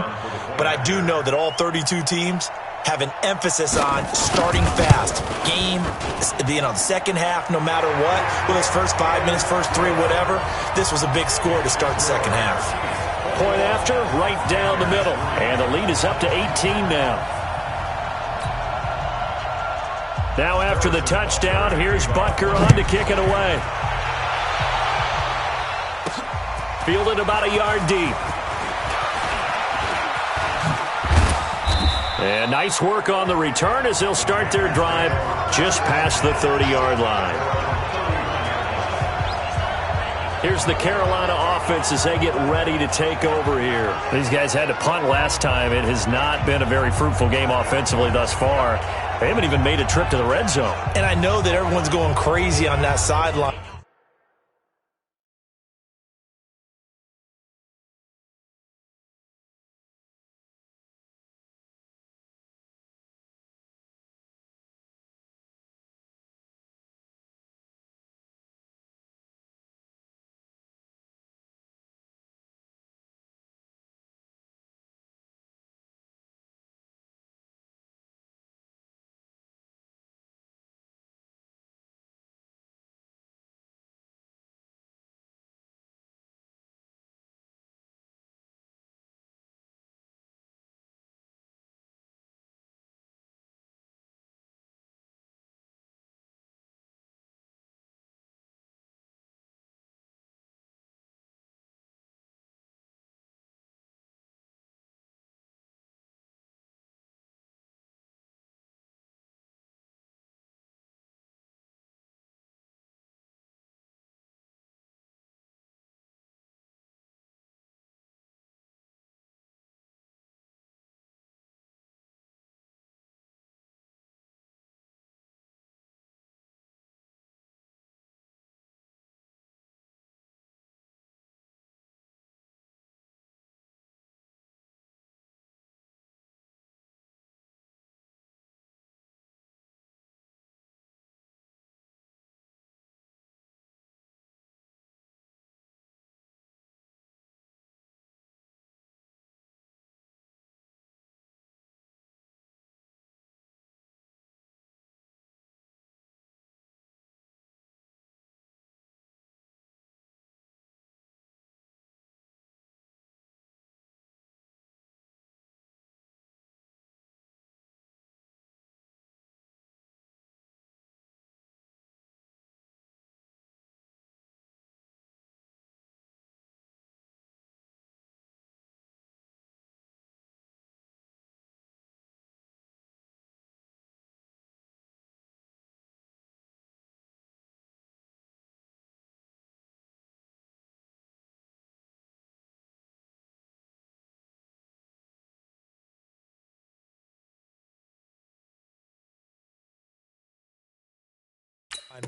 But I do know that all 32 teams have an emphasis on starting fast. Game, the second half, no matter what. Whether it's first 5 minutes, first 3, whatever. This was a big score to start the second half. Point after, right down the middle. And the lead is up to 18 now. Now after the touchdown, here's Butker on to kick it away. Fielded about a yard deep. And nice work on the return as they'll start their drive just past the 30-yard line. Here's the Carolina offense as they get ready to take over here. These guys had to punt last time. It has not been a very fruitful game offensively thus far. They haven't even made a trip to the red zone. And I know that everyone's going crazy on that sideline.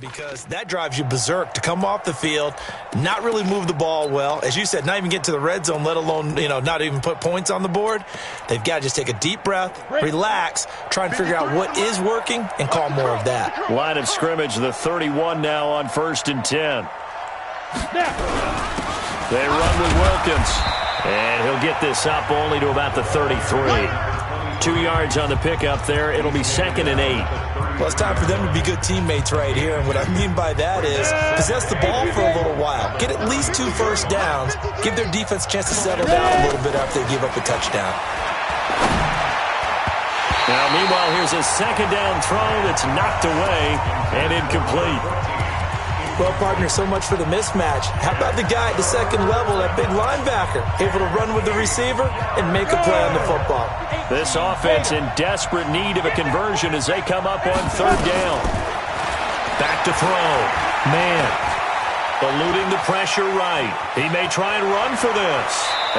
Because that drives you berserk to come off the field, not really move the ball well. As you said, not even get to the red zone, let alone, not even put points on the board. They've got to just take a deep breath, relax, try and figure out what is working, and call more of that. Line of scrimmage, the 31 now on 1st and 10. They run with Wilkins, and he'll get this up only to about the 33. 2 yards on the pickup there. It'll be 2nd and 8. Well, it's time for them to be good teammates right here. And what I mean by that is possess the ball for a little while. Get at least 2 first downs. Give their defense a chance to settle down a little bit after they give up a touchdown. Now, meanwhile, here's a 2nd down throw that's knocked away and incomplete. Well, partner, so much for the mismatch. How about the guy at the 2nd level, that big linebacker, able to run with the receiver and make a play on the football? This offense in desperate need of a conversion as they come up on 3rd down. Back to throw. Man, eluding the pressure right. He may try and run for this.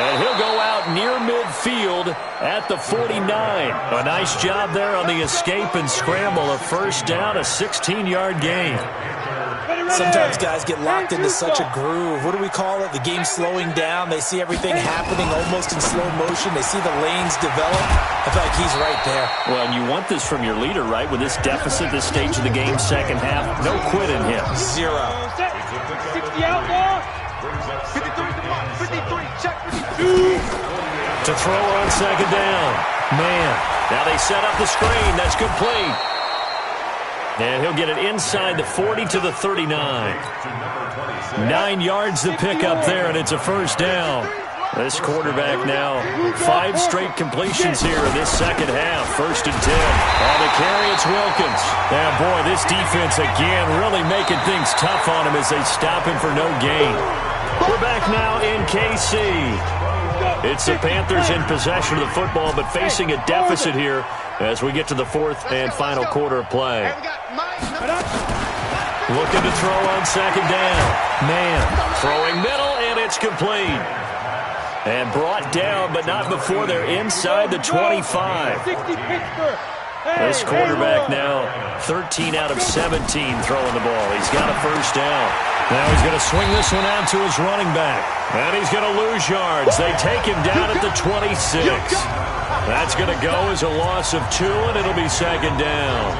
And he'll go out near midfield at the 49. A nice job there on the escape and scramble. A 1st down, a 16-yard gain. Sometimes guys get locked into such a groove. What do we call it? The game's slowing down. They see everything happening almost in slow motion. They see the lanes develop. I feel like he's right there. Well, and you want this from your leader, right? With this deficit, this stage of the game, second half, no quit in him. 0. 60 outlaw. 53 to mark. 53. Check 52. To throw on second down. Man. Now they set up the screen. That's complete. And he'll get it inside the 40 to the 39. 9 yards to pick up there, and it's a first down. This quarterback now, 5 straight completions here in this second half. 1st and 10. On the carry, it's Wilkins. And boy, this defense again really making things tough on him as they stop him for no gain. We're back now in KC. It's the Panthers in possession of the football, but facing a deficit here as we get to the 4th and final quarter of play. Looking to throw on second down. Man, throwing middle, and it's complete. And brought down, but not before they're inside the 25. This quarterback now 13 out of 17 throwing the ball. He's got a first down. Now he's going to swing this one out to his running back. And he's going to lose yards. They take him down at the 26. That's going to go as a loss of 2, and it'll be second down.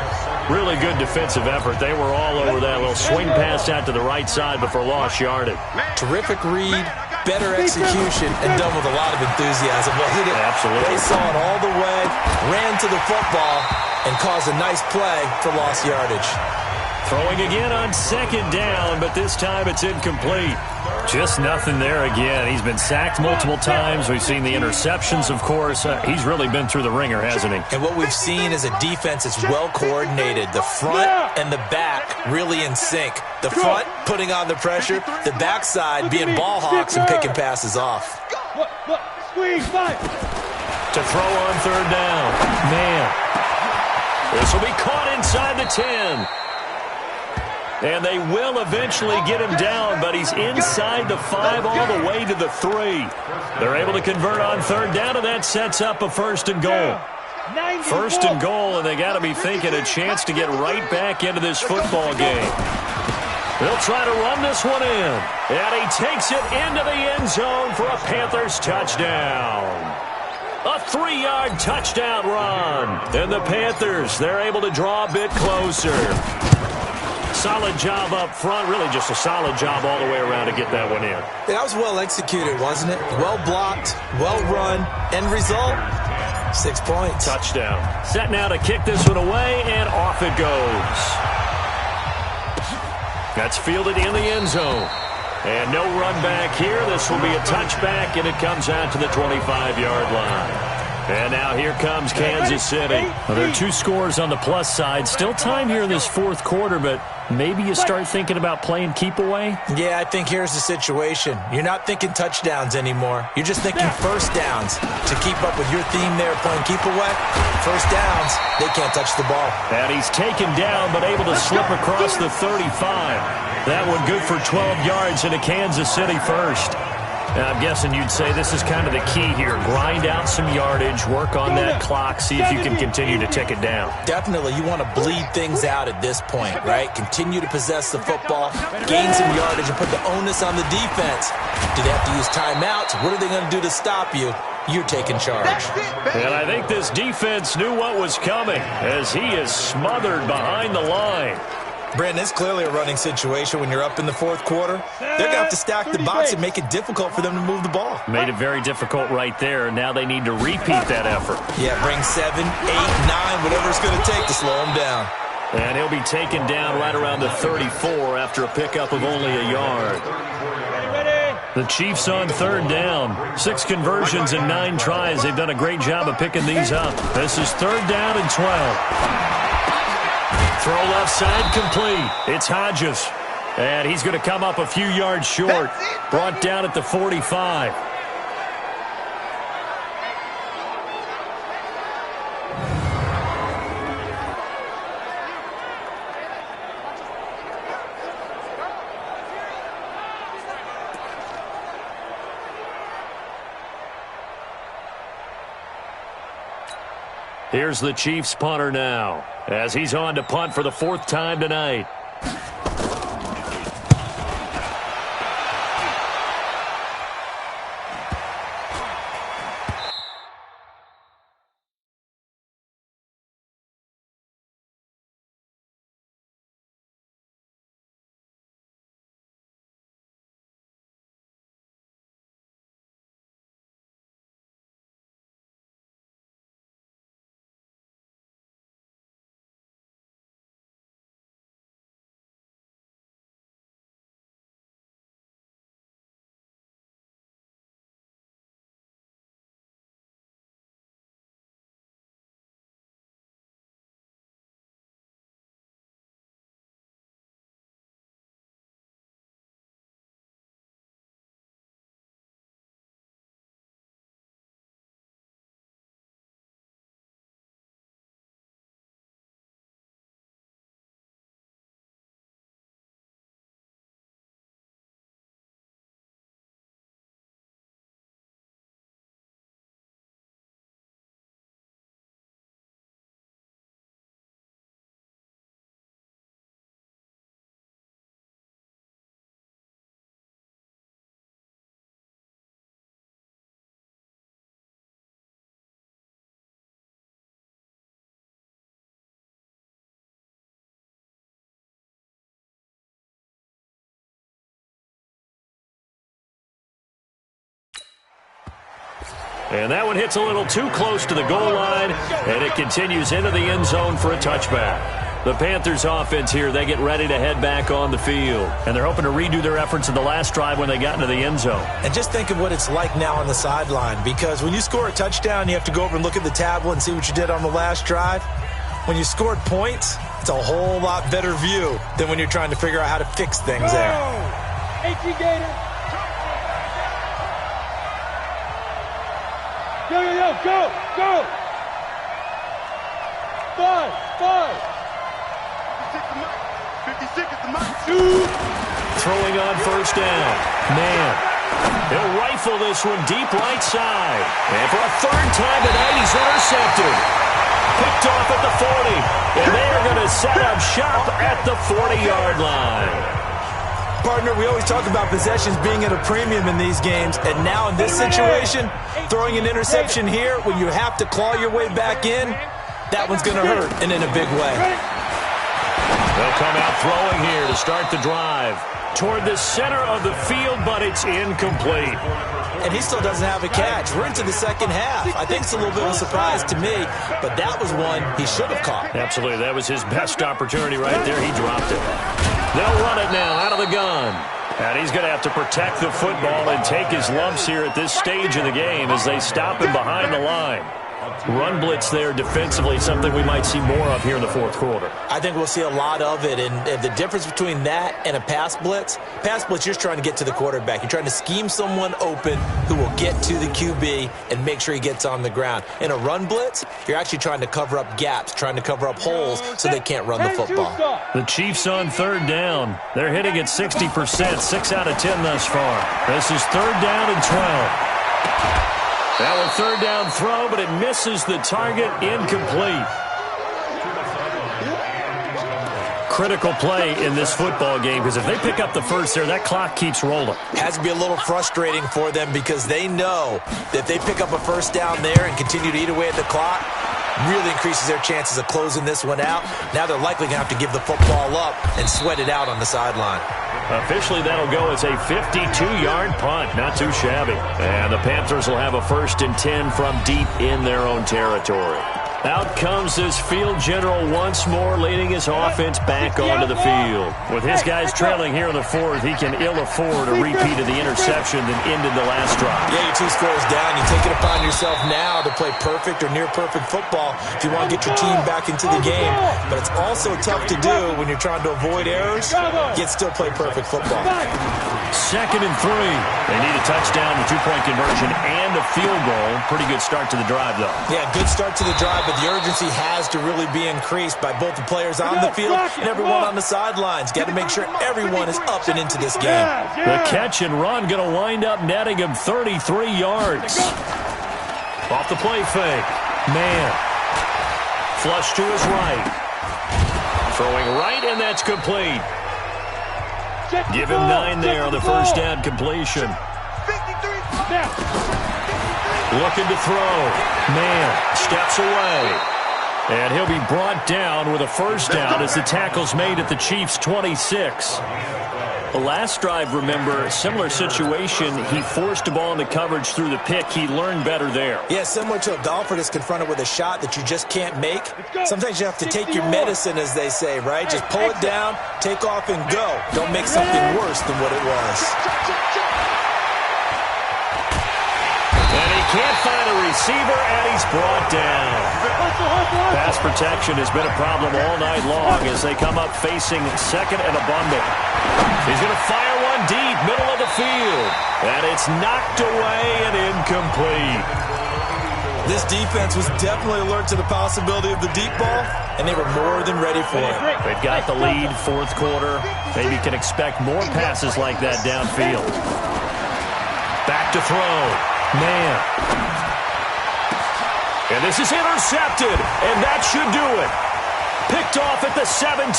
Really good defensive effort. They were all over that little swing pass out to the right side before lost yardage. Terrific read, better execution, and done with a lot of enthusiasm. Wasn't it? Absolutely. They saw it all the way, ran to the football, and caused a nice play for lost yardage. Throwing again on second down, but this time it's incomplete. Just nothing there again. He's been sacked multiple times. We've seen the interceptions, of course. He's really been through the ringer, hasn't he? And what we've seen is a defense that's well coordinated. The front and the back really in sync. The front putting on the pressure, the backside being ball hawks and picking passes off. Squeeze, fight. To throw on third down. Man. This will be caught inside the 10. And they will eventually get him down, but he's inside the 5 all the way to the 3. They're able to convert on third down, and that sets up a 1st and goal. 1st and goal, and they got to be thinking a chance to get right back into this football game. They'll try to run this one in, and he takes it into the end zone for a Panthers touchdown. A 3-yard touchdown run. And the Panthers, they're able to draw a bit closer. Solid job up front. Really just a solid job all the way around to get that one in. That was well executed, wasn't it? Well blocked, well run. End result, 6 points. Touchdown. Set now to kick this one away, and off it goes. That's fielded in the end zone. And no run back here. This will be a touchback, and it comes out to the 25-yard line. And now here comes Kansas City. Well, there are 2 scores on the plus side. Still time here in this 4th quarter, but maybe you start thinking about playing keep away? Yeah, I think here's the situation. You're not thinking touchdowns anymore. You're just thinking first downs. To keep up with your theme there, playing keep away, first downs, they can't touch the ball. And he's taken down, but able to slip across the 35. That one good for 12 yards into Kansas City first. Now, I'm guessing you'd say this is kind of the key here. Grind out some yardage, work on that clock, see if you can continue to tick it down. Definitely. You want to bleed things out at this point, right? Continue to possess the football, gain some yardage, and put the onus on the defense. Do they have to use timeouts? What are they going to do to stop you? You're taking charge. And I think this defense knew what was coming as he is smothered behind the line. Brandon, it's clearly a running situation when you're up in the 4th quarter. They're going to have to stack the box and make it difficult for them to move the ball. Made it very difficult right there. Now they need to repeat that effort. Yeah, bring 7, 8, 9, whatever it's going to take to slow him down. And he'll be taken down right around the 34 after a pickup of only a yard. The Chiefs on third down. 6 conversions and 9 tries. They've done a great job of picking these up. This is third down and 12. Throw left side complete. It's Hodges. And he's going to come up a few yards short. Brought down at the 45. Here's the Chiefs punter now, as he's on to punt for the 4th time tonight. And that one hits a little too close to the goal line, and it continues into the end zone for a touchback. The Panthers offense here, they get ready to head back on the field. And they're hoping to redo their efforts in the last drive when they got into the end zone. And just think of what it's like now on the sideline, because when you score a touchdown, you have to go over and look at the tablet and see what you did on the last drive. When you scored points, it's a whole lot better view than when you're trying to figure out how to fix things there. Gator. Go. 5. 56 at the mic. 2. Throwing on first down. Man. He'll rifle this one deep right side. And for a third time tonight, he's intercepted. Picked off at the 40. And they are going to set up shop at the 40-yard line. Partner, we always talk about possessions being at a premium in these games, and now in this situation, throwing an interception here when you have to claw your way back in, that one's going to hurt, and in a big way. They'll come out throwing here to start the drive. Toward the center of the field, but it's incomplete. And he still doesn't have a catch. We're into the second half. I think it's a little bit of a surprise to me, but that was one he should have caught. Absolutely. That was his best opportunity right there. He dropped it. They'll run it now out of the gun. And he's going to have to protect the football and take his lumps here at this stage of the game as they stop him behind the line. Run blitz there defensively, something we might see more of here in the fourth quarter. I think we'll see a lot of it, and the difference between that and a pass blitz, you're just trying to get to the quarterback. You're trying to scheme someone open who will get to the QB and make sure he gets on the ground. In a run blitz, you're actually trying to cover up gaps, trying to cover up holes so they can't run the football. The Chiefs on third down. They're hitting at 60%, 6 out of 10 thus far. This is third down and 12. That one third down throw, but it misses the target, incomplete. Critical play in this football game, because if they pick up the first there, that clock keeps rolling. Has to be a little frustrating for them because they know that if they pick up a first down there and continue to eat away at the clock, really increases their chances of closing this one out. Now they're likely going to have to give the football up and sweat it out on the sideline. Officially, that'll go as a 52-yard punt. Not too shabby. And the Panthers will have a 1st and 10 from deep in their own territory. Out comes this field general once more, leading his offense back onto the field. With his guys trailing here in the fourth, he can ill afford a repeat of the interception that ended the last drive. Yeah, you're 2 scores down. You take it upon yourself now to play perfect or near-perfect football if you want to get your team back into the game. But it's also tough to do when you're trying to avoid errors, yet still play perfect football. 2nd and 3. They need a touchdown, a 2-point conversion, and a field goal. Pretty good start to the drive, though. Yeah, good start to the drive, but the urgency has to really be increased by both the players on the field and everyone on the sidelines. Got to make sure everyone is up and into this game. The catch and run going to wind up netting him 33 yards. Off the play fake. Man. Flush to his right. Throwing right, and that's complete. Give him 9 there on the first down completion. Looking to throw. Man steps away. And he'll be brought down with a first down as the tackle's made at the Chiefs' 26. The last drive, remember, similar situation. He forced a ball into coverage through the pick. He learned better there. Yeah, similar to a golfer that's confronted with a shot that you just can't make. Sometimes you have to take your medicine, as they say, right? Just pull it down, take off, and go. Don't make something worse than what it was. And he can't find a receiver, and he's brought down. Pass protection has been a problem all night long as they come up facing 2nd and abundant. He's going to fire one deep, middle of the field. And it's knocked away and incomplete. This defense was definitely alert to the possibility of the deep ball, and they were more than ready for it. They've got the lead, fourth quarter. Maybe can expect more passes like that downfield. Back to throw. Man. And this is intercepted, and that should do it. Picked off at the 17.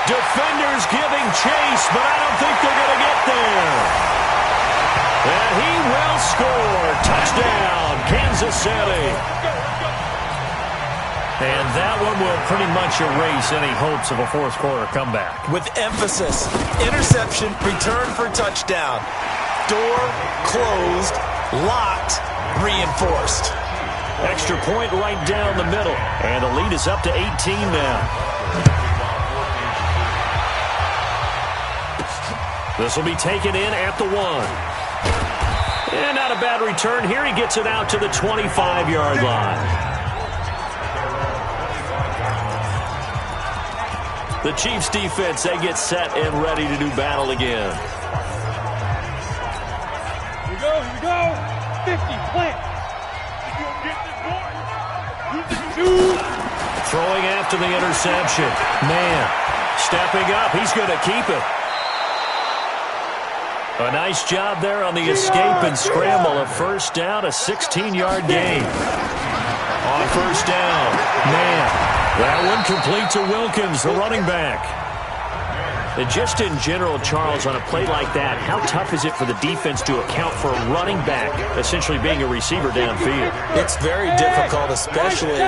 Defenders giving chase, but I don't think they're going to get there. And he will score. Touchdown, Kansas City. And that one will pretty much erase any hopes of a fourth quarter comeback. With emphasis, interception, return for touchdown. Door closed, locked, reinforced. Extra point right down the middle. And the lead is up to 18 now. This will be taken in at the 1. And not a bad return here. He gets it out to the 25-yard line. The Chiefs defense, they get set and ready to do battle again. Here we go. 50, plant. You gonna get this boy. Throwing after the interception. Man, stepping up. He's going to keep it. A nice job there on the escape and scramble. A first down, a 16-yard gain. On first down, man, that one complete to Wilkins, the running back. And just in general, Charles, on a play like that, how tough is it for the defense to account for a running back essentially being a receiver downfield? It's very difficult, especially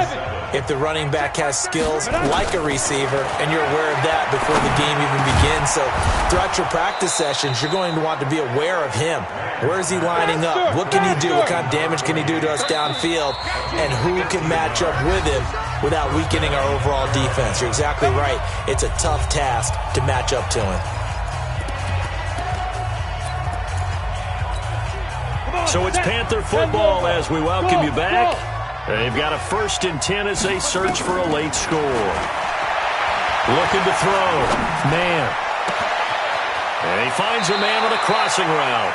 if the running back has skills like a receiver, and you're aware of that before the game even begins. So throughout your practice sessions, you're going to want to be aware of him. Where is he lining up? What can he do? What kind of damage can he do to us downfield? And who can match up with him without weakening our overall defense? You're exactly right. It's a tough task to match up to him. So it's Panther football as we welcome you back. They've got a 1st and 10 as they search for a late score. Looking to throw. Man. And he finds a man on a crossing route.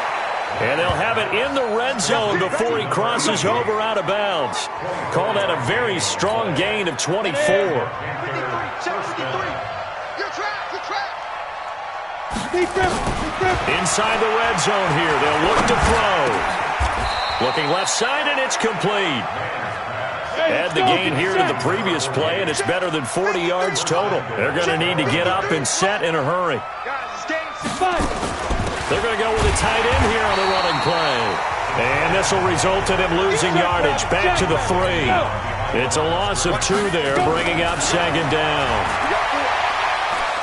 And they'll have it in the red zone before he crosses over out of bounds. Call that a very strong gain of 24. Inside the red zone here. They'll look to throw. Looking left side, and it's complete. Add the gain here to the previous play, and it's better than 40 yards total. They're going to need to get up and set in a hurry. They're going to go with a tight end here on the running play. And this will result in him losing yardage. Back to the 3. It's a loss of 2 there, bringing up 2nd down.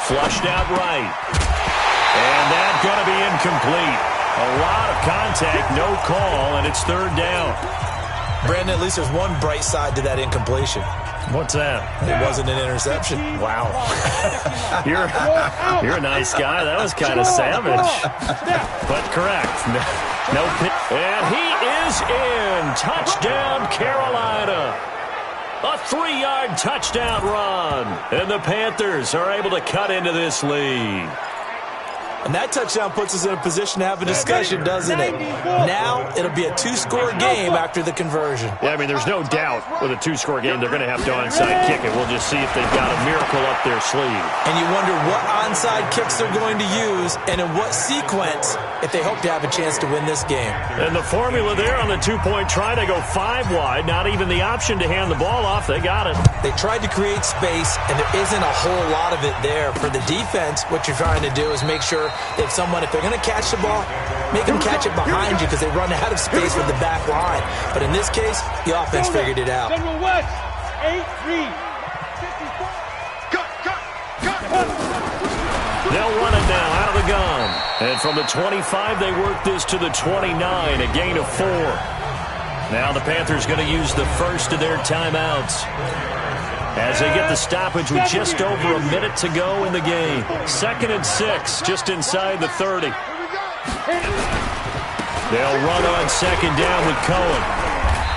Flushed out right. And that's going to be incomplete. A lot of contact, no call, and it's 3rd down. Brandon, at least there's one bright side to that incompletion. What's that? It wasn't an interception. Wow. You're a nice guy. That was kind of savage. But correct. No pick. And he is in. Touchdown, Carolina. A 3-yard touchdown run. And the Panthers are able to cut into this lead. And that touchdown puts us in a position to have a discussion, doesn't it? Now it'll be a 2-score game after the conversion. Yeah, I mean, there's no doubt with a 2-score game they're going to have to onside kick it. We'll just see if they've got a miracle up their sleeve. And you wonder what onside kicks they're going to use and in what sequence if they hope to have a chance to win this game. And the formula there on the 2-point try, they go 5 wide. Not even the option to hand the ball off. They got it. They tried to create space, and there isn't a whole lot of it there. For the defense, what you're trying to do is make sure that if they're going to catch the ball, make them catch it behind you because they run out of space with the back line. But in this case, the offense figured it out. General West, 8-3. They'll run it now out of the gun. And from the 25, they work this to the 29, a gain of 4. Now the Panthers going to use the first of their timeouts as they get the stoppage with just over a minute to go in the game. 2nd and 6, just inside the 30. They'll run on 2nd down with Cohen.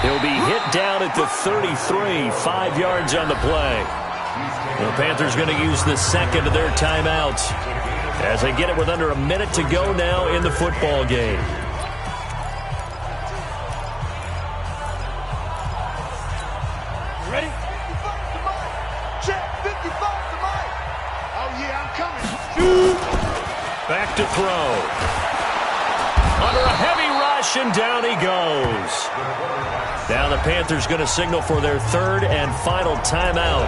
He'll be hit down at the 33, 5 yards on the play. The Panthers going to use the 2nd of their timeouts as they get it with under a minute to go now in the football game. Ready? Back to throw. Under a heavy rush, and down he goes. Now the Panthers going to signal for their 3rd and final timeout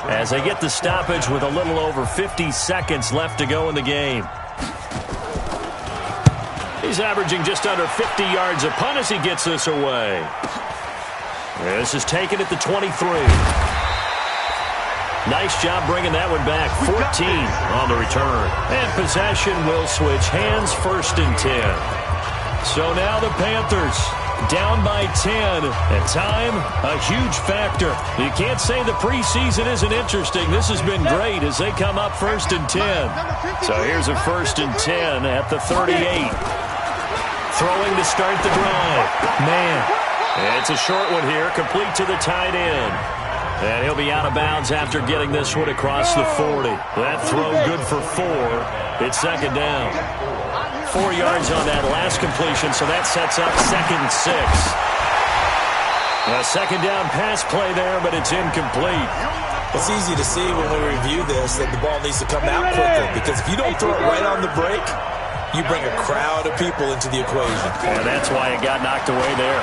as they get the stoppage with a little over 50 seconds left to go in the game. He's averaging just under 50 yards a punt as he gets this away. This is taken at the 23. Nice job bringing that one back. 14 on the return. And possession will switch hands, 1st and 10. So now the Panthers down by 10. And time, a huge factor. You can't say the preseason isn't interesting. This has been great as they come up 1st and 10. So here's a 1st and 10 at the 38. Throwing to start the drive. Man. It's a short one here, complete to the tight end. And he'll be out of bounds after getting this one across the 40. That throw good for 4. It's 2nd down. 4 yards on that last completion, so that sets up 2nd and 6. A 2nd down pass play there, but it's incomplete. It's easy to see when we review this that the ball needs to come out quicker, because if you don't throw it right on the break, you bring a crowd of people into the equation. And that's why it got knocked away there.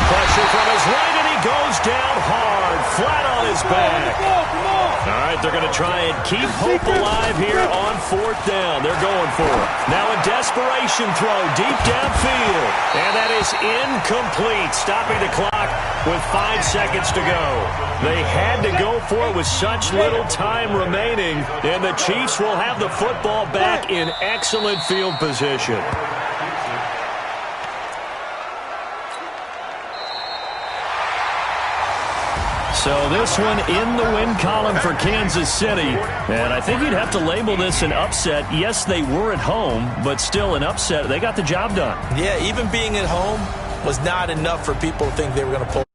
Pressure from his right, and he goes down hard, flat on his back. All right, they're going to try and keep hope alive here on 4th down. They're going for it. Now a desperation throw deep downfield, and that is incomplete, stopping the clock with 5 seconds to go. They had to go for it with such little time remaining, and the Chiefs will have the football back in excellent field position. So this one in the win column for Kansas City. And I think you'd have to label this an upset. Yes, they were at home, but still an upset. They got the job done. Yeah, even being at home was not enough for people to think they were going to pull.